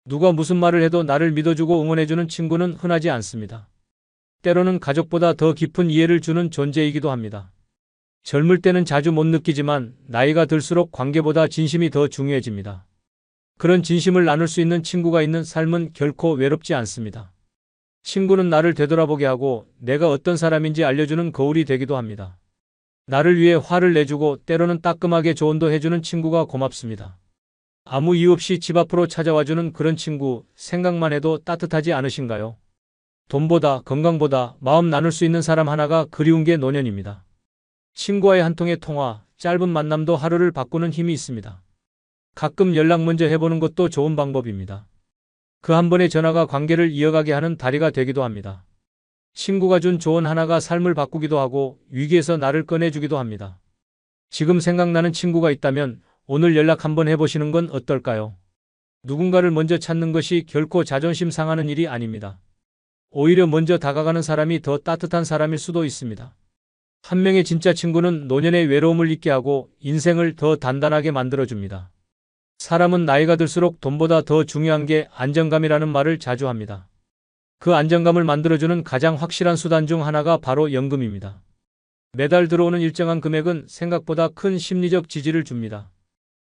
누가 무슨 말을 해도 나를 믿어주고 응원해주는 친구는 흔하지 않습니다. 때로는 가족보다 더 깊은 이해를 주는 존재이기도 합니다. 젊을 때는 자주 못 느끼지만 나이가 들수록 관계보다 진심이 더 중요해집니다. 그런 진심을 나눌 수 있는 친구가 있는 삶은 결코 외롭지 않습니다. 친구는 나를 되돌아보게 하고 내가 어떤 사람인지 알려주는 거울이 되기도 합니다. 나를 위해 화를 내주고 때로는 따끔하게 조언도 해주는 친구가 고맙습니다. 아무 이유 없이 집 앞으로 찾아와주는 그런 친구, 생각만 해도 따뜻하지 않으신가요? 돈보다 건강보다 마음 나눌 수 있는 사람 하나가 그리운 게 노년입니다. 친구와의 한 통의 통화, 짧은 만남도 하루를 바꾸는 힘이 있습니다. 가끔 연락 먼저 해보는 것도 좋은 방법입니다. 그 한 번의 전화가 관계를 이어가게 하는 다리가 되기도 합니다. 친구가 준 조언 하나가 삶을 바꾸기도 하고 위기에서 나를 꺼내주기도 합니다. 지금 생각나는 친구가 있다면 오늘 연락 한번 해보시는 건 어떨까요? 누군가를 먼저 찾는 것이 결코 자존심 상하는 일이 아닙니다. 오히려 먼저 다가가는 사람이 더 따뜻한 사람일 수도 있습니다. 한 명의 진짜 친구는 노년의 외로움을 잊게 하고 인생을 더 단단하게 만들어줍니다. 사람은 나이가 들수록 돈보다 더 중요한 게 안정감이라는 말을 자주 합니다. 그 안정감을 만들어주는 가장 확실한 수단 중 하나가 바로 연금입니다. 매달 들어오는 일정한 금액은 생각보다 큰 심리적 지지를 줍니다.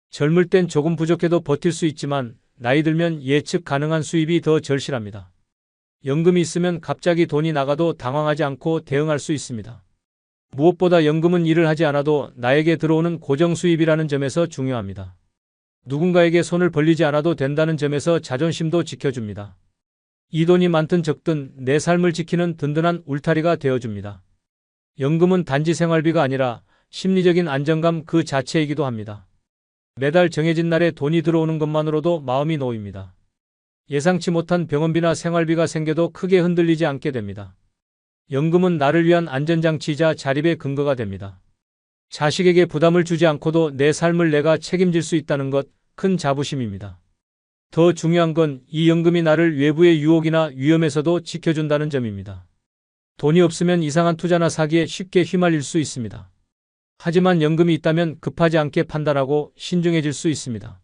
젊을 땐 조금 부족해도 버틸 수 있지만 나이 들면 예측 가능한 수입이 더 절실합니다. 연금이 있으면 갑자기 돈이 나가도 당황하지 않고 대응할 수 있습니다. 무엇보다 연금은 일을 하지 않아도 나에게 들어오는 고정 수입이라는 점에서 중요합니다. 누군가에게 손을 벌리지 않아도 된다는 점에서 자존심도 지켜줍니다. 이 돈이 많든 적든 내 삶을 지키는 든든한 울타리가 되어줍니다. 연금은 단지 생활비가 아니라 심리적인 안정감 그 자체이기도 합니다. 매달 정해진 날에 돈이 들어오는 것만으로도 마음이 놓입니다. 예상치 못한 병원비나 생활비가 생겨도 크게 흔들리지 않게 됩니다. 연금은 나를 위한 안전장치이자 자립의 근거가 됩니다. 자식에게 부담을 주지 않고도 내 삶을 내가 책임질 수 있다는 것, 큰 자부심입니다. 더 중요한 건 이 연금이 나를 외부의 유혹이나 위험에서도 지켜준다는 점입니다. 돈이 없으면 이상한 투자나 사기에 쉽게 휘말릴 수 있습니다. 하지만 연금이 있다면 급하지 않게 판단하고 신중해질 수 있습니다.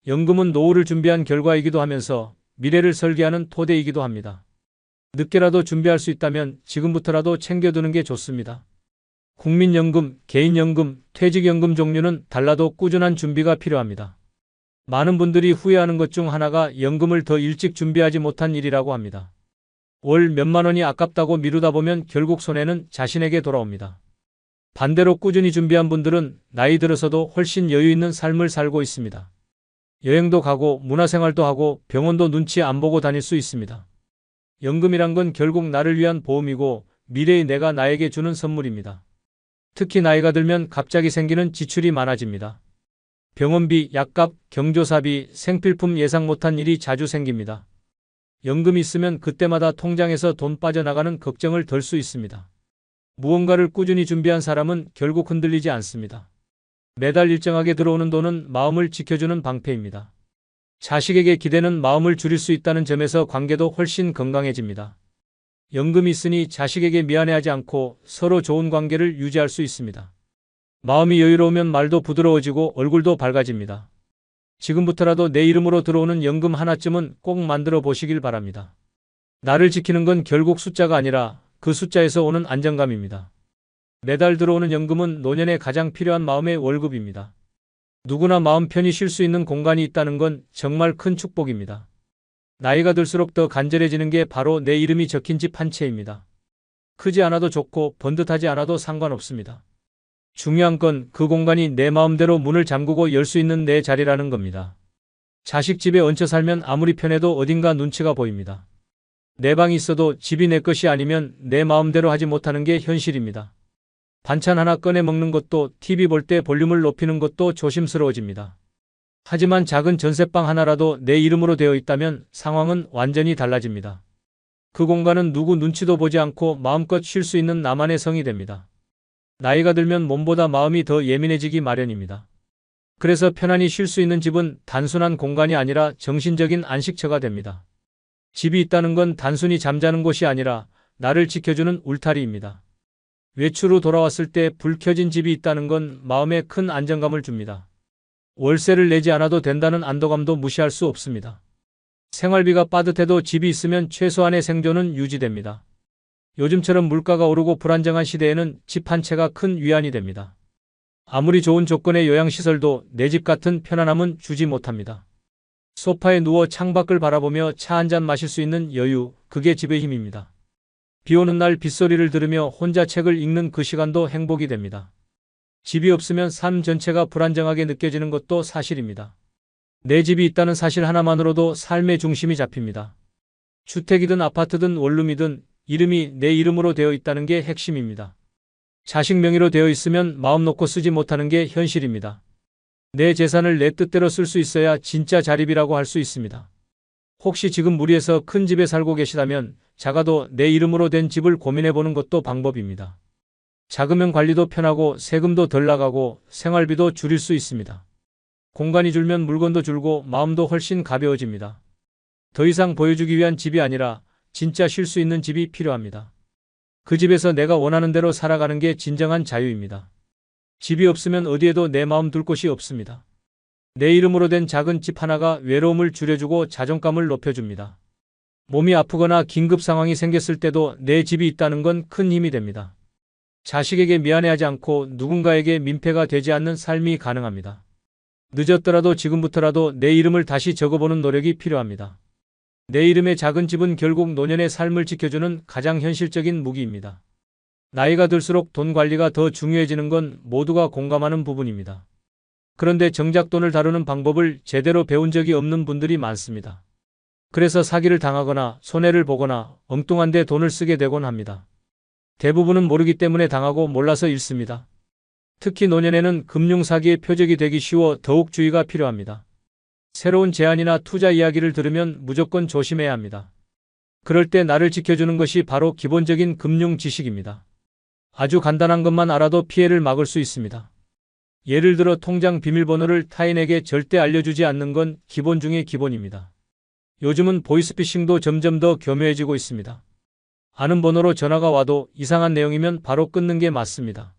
연금은 노후를 준비한 결과이기도 하면서 미래를 설계하는 토대이기도 합니다. 늦게라도 준비할 수 있다면 지금부터라도 챙겨두는 게 좋습니다. 국민연금, 개인연금, 퇴직연금 종류는 달라도 꾸준한 준비가 필요합니다. 많은 분들이 후회하는 것 중 하나가 연금을 더 일찍 준비하지 못한 일이라고 합니다. 월 몇만 원이 아깝다고 미루다 보면 결국 손해는 자신에게 돌아옵니다. 반대로 꾸준히 준비한 분들은 나이 들어서도 훨씬 여유 있는 삶을 살고 있습니다. 여행도 가고 문화생활도 하고 병원도 눈치 안 보고 다닐 수 있습니다. 연금이란 건 결국 나를 위한 보험이고 미래의 내가 나에게 주는 선물입니다. 특히 나이가 들면 갑자기 생기는 지출이 많아집니다. 병원비, 약값, 경조사비, 생필품 예상 못한 일이 자주 생깁니다. 연금이 있으면 그때마다 통장에서 돈 빠져나가는 걱정을 덜 수 있습니다. 무언가를 꾸준히 준비한 사람은 결국 흔들리지 않습니다. 매달 일정하게 들어오는 돈은 마음을 지켜주는 방패입니다. 자식에게 기대는 마음을 줄일 수 있다는 점에서 관계도 훨씬 건강해집니다. 연금이 있으니 자식에게 미안해하지 않고 서로 좋은 관계를 유지할 수 있습니다. 마음이 여유로우면 말도 부드러워지고 얼굴도 밝아집니다. 지금부터라도 내 이름으로 들어오는 연금 하나쯤은 꼭 만들어 보시길 바랍니다. 나를 지키는 건 결국 숫자가 아니라 그 숫자에서 오는 안정감입니다. 매달 들어오는 연금은 노년에 가장 필요한 마음의 월급입니다. 누구나 마음 편히 쉴 수 있는 공간이 있다는 건 정말 큰 축복입니다. 나이가 들수록 더 간절해지는 게 바로 내 이름이 적힌 집 한 채입니다. 크지 않아도 좋고 번듯하지 않아도 상관없습니다. 중요한 건 그 공간이 내 마음대로 문을 잠그고 열 수 있는 내 자리라는 겁니다. 자식 집에 얹혀 살면 아무리 편해도 어딘가 눈치가 보입니다. 내 방이 있어도 집이 내 것이 아니면 내 마음대로 하지 못하는 게 현실입니다. 반찬 하나 꺼내 먹는 것도 TV 볼 때 볼륨을 높이는 것도 조심스러워집니다. 하지만 작은 전셋방 하나라도 내 이름으로 되어 있다면 상황은 완전히 달라집니다. 그 공간은 누구 눈치도 보지 않고 마음껏 쉴 수 있는 나만의 성이 됩니다. 나이가 들면 몸보다 마음이 더 예민해지기 마련입니다. 그래서 편안히 쉴 수 있는 집은 단순한 공간이 아니라 정신적인 안식처가 됩니다. 집이 있다는 건 단순히 잠자는 곳이 아니라 나를 지켜주는 울타리입니다. 외출 후 돌아왔을 때 불 켜진 집이 있다는 건 마음에 큰 안정감을 줍니다. 월세를 내지 않아도 된다는 안도감도 무시할 수 없습니다. 생활비가 빠듯해도 집이 있으면 최소한의 생존은 유지됩니다. 요즘처럼 물가가 오르고 불안정한 시대에는 집 한 채가 큰 위안이 됩니다. 아무리 좋은 조건의 요양시설도 내 집 같은 편안함은 주지 못합니다. 소파에 누워 창밖을 바라보며 차 한 잔 마실 수 있는 여유, 그게 집의 힘입니다. 비 오는 날 빗소리를 들으며 혼자 책을 읽는 그 시간도 행복이 됩니다. 집이 없으면 삶 전체가 불안정하게 느껴지는 것도 사실입니다. 내 집이 있다는 사실 하나만으로도 삶의 중심이 잡힙니다. 주택이든 아파트든 원룸이든 이름이 내 이름으로 되어 있다는 게 핵심입니다. 자식 명의로 되어 있으면 마음 놓고 쓰지 못하는 게 현실입니다. 내 재산을 내 뜻대로 쓸 수 있어야 진짜 자립이라고 할 수 있습니다. 혹시 지금 무리해서 큰 집에 살고 계시다면 작아도 내 이름으로 된 집을 고민해 보는 것도 방법입니다. 작으면 관리도 편하고 세금도 덜 나가고 생활비도 줄일 수 있습니다. 공간이 줄면 물건도 줄고 마음도 훨씬 가벼워집니다. 더 이상 보여주기 위한 집이 아니라 진짜 쉴 수 있는 집이 필요합니다. 그 집에서 내가 원하는 대로 살아가는 게 진정한 자유입니다. 집이 없으면 어디에도 내 마음 둘 곳이 없습니다. 내 이름으로 된 작은 집 하나가 외로움을 줄여주고 자존감을 높여줍니다. 몸이 아프거나 긴급 상황이 생겼을 때도 내 집이 있다는 건 큰 힘이 됩니다. 자식에게 미안해하지 않고 누군가에게 민폐가 되지 않는 삶이 가능합니다. 늦었더라도 지금부터라도 내 이름을 다시 적어보는 노력이 필요합니다. 내 이름의 작은 집은 결국 노년의 삶을 지켜주는 가장 현실적인 무기입니다. 나이가 들수록 돈 관리가 더 중요해지는 건 모두가 공감하는 부분입니다. 그런데 정작 돈을 다루는 방법을 제대로 배운 적이 없는 분들이 많습니다. 그래서 사기를 당하거나 손해를 보거나 엉뚱한 데 돈을 쓰게 되곤 합니다. 대부분은 모르기 때문에 당하고 몰라서 잃습니다. 특히 노년에는 금융사기의 표적이 되기 쉬워 더욱 주의가 필요합니다. 새로운 제안이나 투자 이야기를 들으면 무조건 조심해야 합니다. 그럴 때 나를 지켜주는 것이 바로 기본적인 금융 지식입니다. 아주 간단한 것만 알아도 피해를 막을 수 있습니다. 예를 들어 통장 비밀번호를 타인에게 절대 알려주지 않는 건 기본 중의 기본입니다. 요즘은 보이스피싱도 점점 더 교묘해지고 있습니다. 아는 번호로 전화가 와도 이상한 내용이면 바로 끊는 게 맞습니다.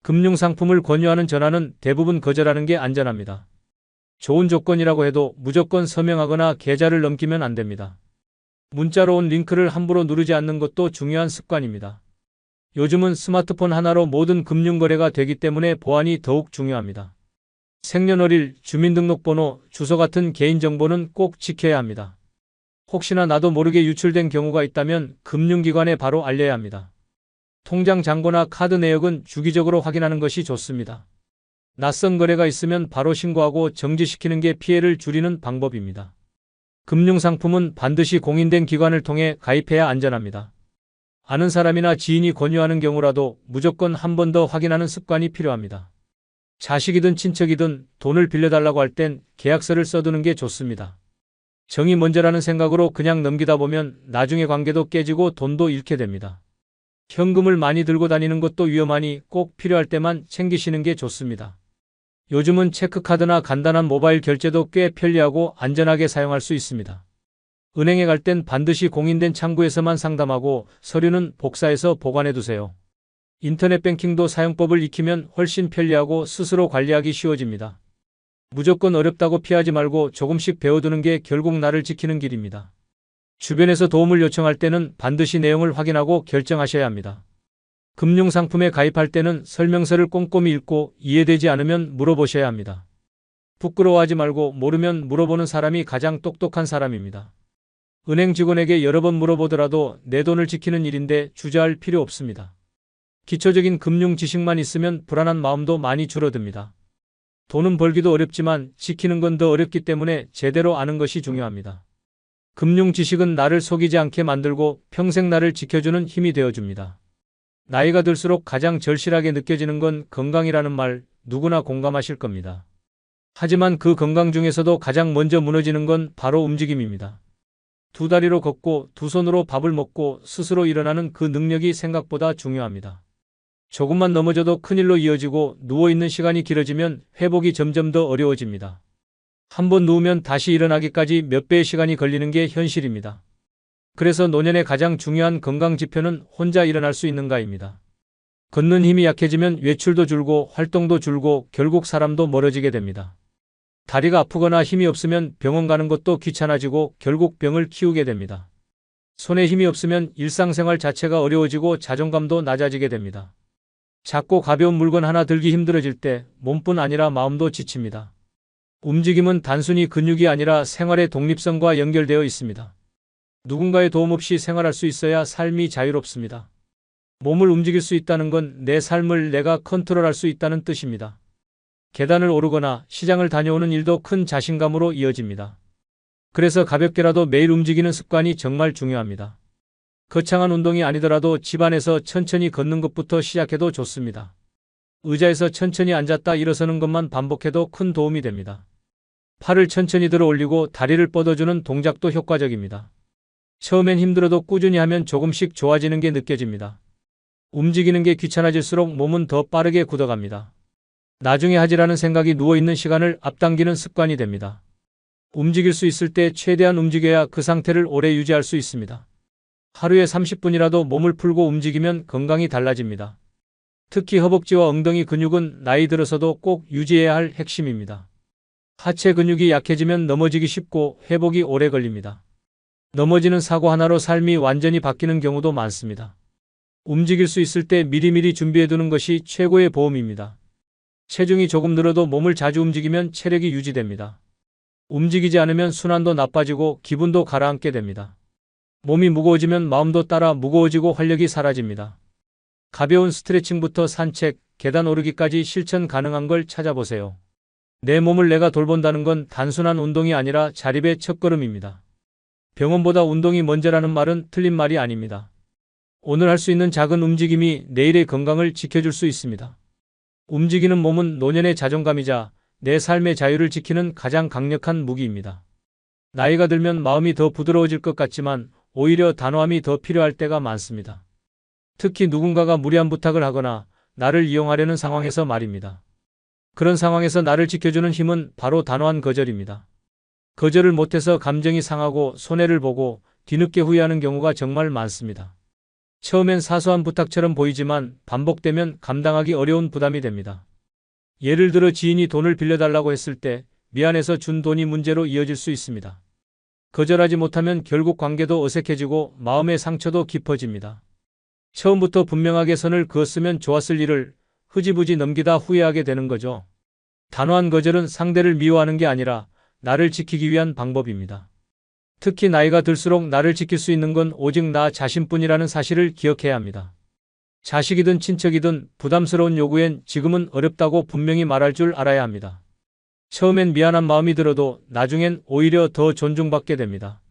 금융상품을 권유하는 전화는 대부분 거절하는 게 안전합니다. 좋은 조건이라고 해도 무조건 서명하거나 계좌를 넘기면 안 됩니다. 문자로 온 링크를 함부로 누르지 않는 것도 중요한 습관입니다. 요즘은 스마트폰 하나로 모든 금융거래가 되기 때문에 보안이 더욱 중요합니다. 생년월일, 주민등록번호, 주소 같은 개인정보는 꼭 지켜야 합니다. 혹시나 나도 모르게 유출된 경우가 있다면 금융기관에 바로 알려야 합니다. 통장 잔고나 카드 내역은 주기적으로 확인하는 것이 좋습니다. 낯선 거래가 있으면 바로 신고하고 정지시키는 게 피해를 줄이는 방법입니다. 금융상품은 반드시 공인된 기관을 통해 가입해야 안전합니다. 아는 사람이나 지인이 권유하는 경우라도 무조건 한 번 더 확인하는 습관이 필요합니다. 자식이든 친척이든 돈을 빌려달라고 할 땐 계약서를 써두는 게 좋습니다. 정이 먼저라는 생각으로 그냥 넘기다 보면 나중에 관계도 깨지고 돈도 잃게 됩니다. 현금을 많이 들고 다니는 것도 위험하니 꼭 필요할 때만 챙기시는 게 좋습니다. 요즘은 체크카드나 간단한 모바일 결제도 꽤 편리하고 안전하게 사용할 수 있습니다. 은행에 갈 땐 반드시 공인된 창구에서만 상담하고 서류는 복사해서 보관해 두세요. 인터넷 뱅킹도 사용법을 익히면 훨씬 편리하고 스스로 관리하기 쉬워집니다. 무조건 어렵다고 피하지 말고 조금씩 배워두는 게 결국 나를 지키는 길입니다. 주변에서 도움을 요청할 때는 반드시 내용을 확인하고 결정하셔야 합니다. 금융상품에 가입할 때는 설명서를 꼼꼼히 읽고 이해되지 않으면 물어보셔야 합니다. 부끄러워하지 말고 모르면 물어보는 사람이 가장 똑똑한 사람입니다. 은행 직원에게 여러 번 물어보더라도 내 돈을 지키는 일인데 주저할 필요 없습니다. 기초적인 금융 지식만 있으면 불안한 마음도 많이 줄어듭니다. 돈은 벌기도 어렵지만 지키는 건 더 어렵기 때문에 제대로 아는 것이 중요합니다. 금융 지식은 나를 속이지 않게 만들고 평생 나를 지켜주는 힘이 되어줍니다. 나이가 들수록 가장 절실하게 느껴지는 건 건강이라는 말 누구나 공감하실 겁니다. 하지만 그 건강 중에서도 가장 먼저 무너지는 건 바로 움직임입니다. 두 다리로 걷고 두 손으로 밥을 먹고 스스로 일어나는 그 능력이 생각보다 중요합니다. 조금만 넘어져도 큰일로 이어지고 누워있는 시간이 길어지면 회복이 점점 더 어려워집니다. 한번 누우면 다시 일어나기까지 몇 배의 시간이 걸리는 게 현실입니다. 그래서 노년의 가장 중요한 건강 지표는 혼자 일어날 수 있는가입니다. 걷는 힘이 약해지면 외출도 줄고 활동도 줄고 결국 사람도 멀어지게 됩니다. 다리가 아프거나 힘이 없으면 병원 가는 것도 귀찮아지고 결국 병을 키우게 됩니다. 손에 힘이 없으면 일상생활 자체가 어려워지고 자존감도 낮아지게 됩니다. 작고 가벼운 물건 하나 들기 힘들어질 때 몸뿐 아니라 마음도 지칩니다. 움직임은 단순히 근육이 아니라 생활의 독립성과 연결되어 있습니다. 누군가의 도움 없이 생활할 수 있어야 삶이 자유롭습니다. 몸을 움직일 수 있다는 건 내 삶을 내가 컨트롤할 수 있다는 뜻입니다. 계단을 오르거나 시장을 다녀오는 일도 큰 자신감으로 이어집니다. 그래서 가볍게라도 매일 움직이는 습관이 정말 중요합니다. 거창한 운동이 아니더라도 집안에서 천천히 걷는 것부터 시작해도 좋습니다. 의자에서 천천히 앉았다 일어서는 것만 반복해도 큰 도움이 됩니다. 팔을 천천히 들어 올리고 다리를 뻗어주는 동작도 효과적입니다. 처음엔 힘들어도 꾸준히 하면 조금씩 좋아지는 게 느껴집니다. 움직이는 게 귀찮아질수록 몸은 더 빠르게 굳어갑니다. 나중에 하지라는 생각이 누워있는 시간을 앞당기는 습관이 됩니다. 움직일 수 있을 때 최대한 움직여야 그 상태를 오래 유지할 수 있습니다. 하루에 30분이라도 몸을 풀고 움직이면 건강이 달라집니다. 특히 허벅지와 엉덩이 근육은 나이 들어서도 꼭 유지해야 할 핵심입니다. 하체 근육이 약해지면 넘어지기 쉽고 회복이 오래 걸립니다. 넘어지는 사고 하나로 삶이 완전히 바뀌는 경우도 많습니다. 움직일 수 있을 때 미리미리 준비해두는 것이 최고의 보험입니다. 체중이 조금 늘어도 몸을 자주 움직이면 체력이 유지됩니다. 움직이지 않으면 순환도 나빠지고 기분도 가라앉게 됩니다. 몸이 무거워지면 마음도 따라 무거워지고 활력이 사라집니다. 가벼운 스트레칭부터 산책, 계단 오르기까지 실천 가능한 걸 찾아보세요. 내 몸을 내가 돌본다는 건 단순한 운동이 아니라 자립의 첫걸음입니다. 병원보다 운동이 먼저라는 말은 틀린 말이 아닙니다. 오늘 할 수 있는 작은 움직임이 내일의 건강을 지켜줄 수 있습니다. 움직이는 몸은 노년의 자존감이자 내 삶의 자유를 지키는 가장 강력한 무기입니다. 나이가 들면 마음이 더 부드러워질 것 같지만 오히려 단호함이 더 필요할 때가 많습니다. 특히 누군가가 무리한 부탁을 하거나 나를 이용하려는 상황에서 말입니다. 그런 상황에서 나를 지켜주는 힘은 바로 단호한 거절입니다. 거절을 못해서 감정이 상하고 손해를 보고 뒤늦게 후회하는 경우가 정말 많습니다. 처음엔 사소한 부탁처럼 보이지만 반복되면 감당하기 어려운 부담이 됩니다. 예를 들어 지인이 돈을 빌려달라고 했을 때 미안해서 준 돈이 문제로 이어질 수 있습니다. 거절하지 못하면 결국 관계도 어색해지고 마음의 상처도 깊어집니다. 처음부터 분명하게 선을 그었으면 좋았을 일을 흐지부지 넘기다 후회하게 되는 거죠. 단호한 거절은 상대를 미워하는 게 아니라 나를 지키기 위한 방법입니다. 특히 나이가 들수록 나를 지킬 수 있는 건 오직 나 자신뿐이라는 사실을 기억해야 합니다. 자식이든 친척이든 부담스러운 요구엔 지금은 어렵다고 분명히 말할 줄 알아야 합니다. 처음엔 미안한 마음이 들어도 나중엔 오히려 더 존중받게 됩니다.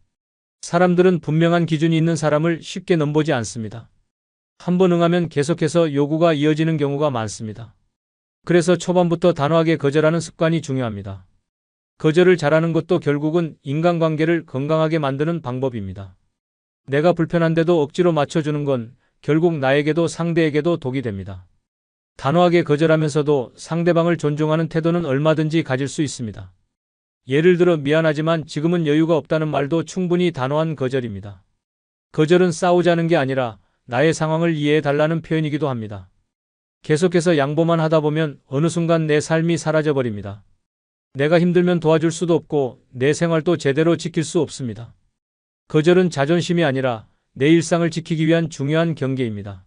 사람들은 분명한 기준이 있는 사람을 쉽게 넘보지 않습니다. 한번 응하면 계속해서 요구가 이어지는 경우가 많습니다. 그래서 초반부터 단호하게 거절하는 습관이 중요합니다. 거절을 잘하는 것도 결국은 인간관계를 건강하게 만드는 방법입니다. 내가 불편한데도 억지로 맞춰주는 건 결국 나에게도 상대에게도 독이 됩니다. 단호하게 거절하면서도 상대방을 존중하는 태도는 얼마든지 가질 수 있습니다. 예를 들어 미안하지만 지금은 여유가 없다는 말도 충분히 단호한 거절입니다. 거절은 싸우자는 게 아니라 나의 상황을 이해해 달라는 표현이기도 합니다. 계속해서 양보만 하다 보면 어느 순간 내 삶이 사라져버립니다. 내가 힘들면 도와줄 수도 없고 내 생활도 제대로 지킬 수 없습니다. 거절은 자존심이 아니라 내 일상을 지키기 위한 중요한 경계입니다.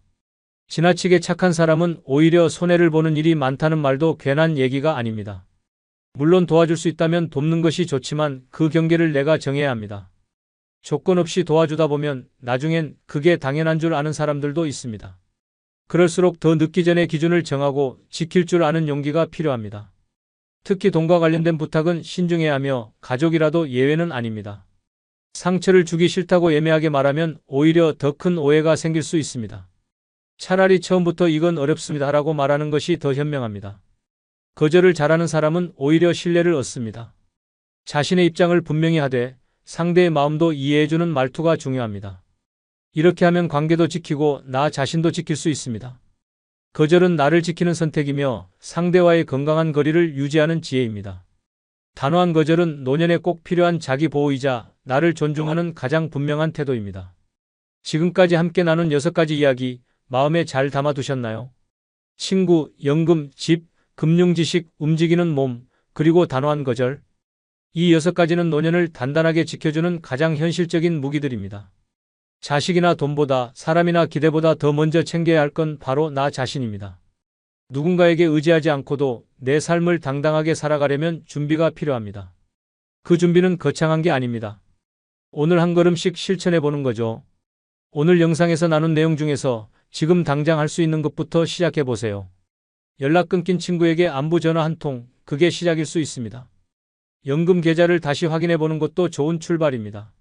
지나치게 착한 사람은 오히려 손해를 보는 일이 많다는 말도 괜한 얘기가 아닙니다. 물론 도와줄 수 있다면 돕는 것이 좋지만 그 경계를 내가 정해야 합니다. 조건 없이 도와주다 보면 나중엔 그게 당연한 줄 아는 사람들도 있습니다. 그럴수록 더 늦기 전에 기준을 정하고 지킬 줄 아는 용기가 필요합니다. 특히 돈과 관련된 부탁은 신중해야 하며 가족이라도 예외는 아닙니다. 상처를 주기 싫다고 애매하게 말하면 오히려 더 큰 오해가 생길 수 있습니다. 차라리 처음부터 이건 어렵습니다라고 말하는 것이 더 현명합니다. 거절을 잘하는 사람은 오히려 신뢰를 얻습니다. 자신의 입장을 분명히 하되 상대의 마음도 이해해주는 말투가 중요합니다. 이렇게 하면 관계도 지키고 나 자신도 지킬 수 있습니다. 거절은 나를 지키는 선택이며 상대와의 건강한 거리를 유지하는 지혜입니다. 단호한 거절은 노년에 꼭 필요한 자기 보호이자 나를 존중하는 가장 분명한 태도입니다. 지금까지 함께 나눈 6가지 이야기 마음에 잘 담아두셨나요? 친구, 연금, 집, 금융지식, 움직이는 몸, 그리고 단호한 거절. 이 6가지는 노년을 단단하게 지켜주는 가장 현실적인 무기들입니다. 자식이나 돈보다 사람이나 기대보다 더 먼저 챙겨야 할 건 바로 나 자신입니다. 누군가에게 의지하지 않고도 내 삶을 당당하게 살아가려면 준비가 필요합니다. 그 준비는 거창한 게 아닙니다. 오늘 한 걸음씩 실천해 보는 거죠. 오늘 영상에서 나눈 내용 중에서 지금 당장 할 수 있는 것부터 시작해 보세요. 연락 끊긴 친구에게 안부 전화 한 통, 그게 시작일 수 있습니다. 연금 계좌를 다시 확인해 보는 것도 좋은 출발입니다.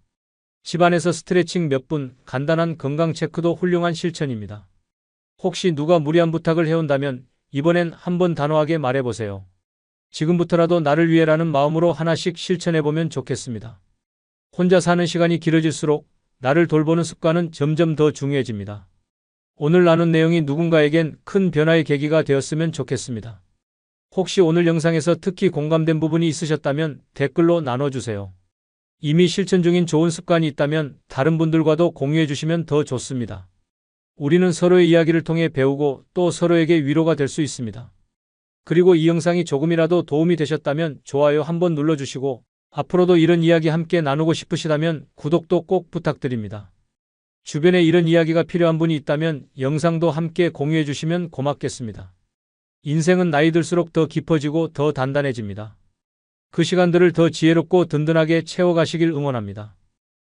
집안에서 스트레칭 몇 분, 간단한 건강 체크도 훌륭한 실천입니다. 혹시 누가 무리한 부탁을 해온다면 이번엔 한번 단호하게 말해보세요. 지금부터라도 나를 위해라는 마음으로 하나씩 실천해보면 좋겠습니다. 혼자 사는 시간이 길어질수록 나를 돌보는 습관은 점점 더 중요해집니다. 오늘 나눈 내용이 누군가에겐 큰 변화의 계기가 되었으면 좋겠습니다. 혹시 오늘 영상에서 특히 공감된 부분이 있으셨다면 댓글로 나눠주세요. 이미 실천 중인 좋은 습관이 있다면 다른 분들과도 공유해 주시면 더 좋습니다. 우리는 서로의 이야기를 통해 배우고 또 서로에게 위로가 될 수 있습니다. 그리고 이 영상이 조금이라도 도움이 되셨다면 좋아요 한번 눌러주시고 앞으로도 이런 이야기 함께 나누고 싶으시다면 구독도 꼭 부탁드립니다. 주변에 이런 이야기가 필요한 분이 있다면 영상도 함께 공유해 주시면 고맙겠습니다. 인생은 나이 들수록 더 깊어지고 더 단단해집니다. 그 시간들을 더 지혜롭고 든든하게 채워가시길 응원합니다.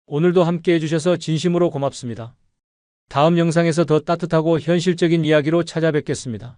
오늘도 함께 해주셔서 진심으로 고맙습니다. 다음 영상에서 더 따뜻하고 현실적인 이야기로 찾아뵙겠습니다.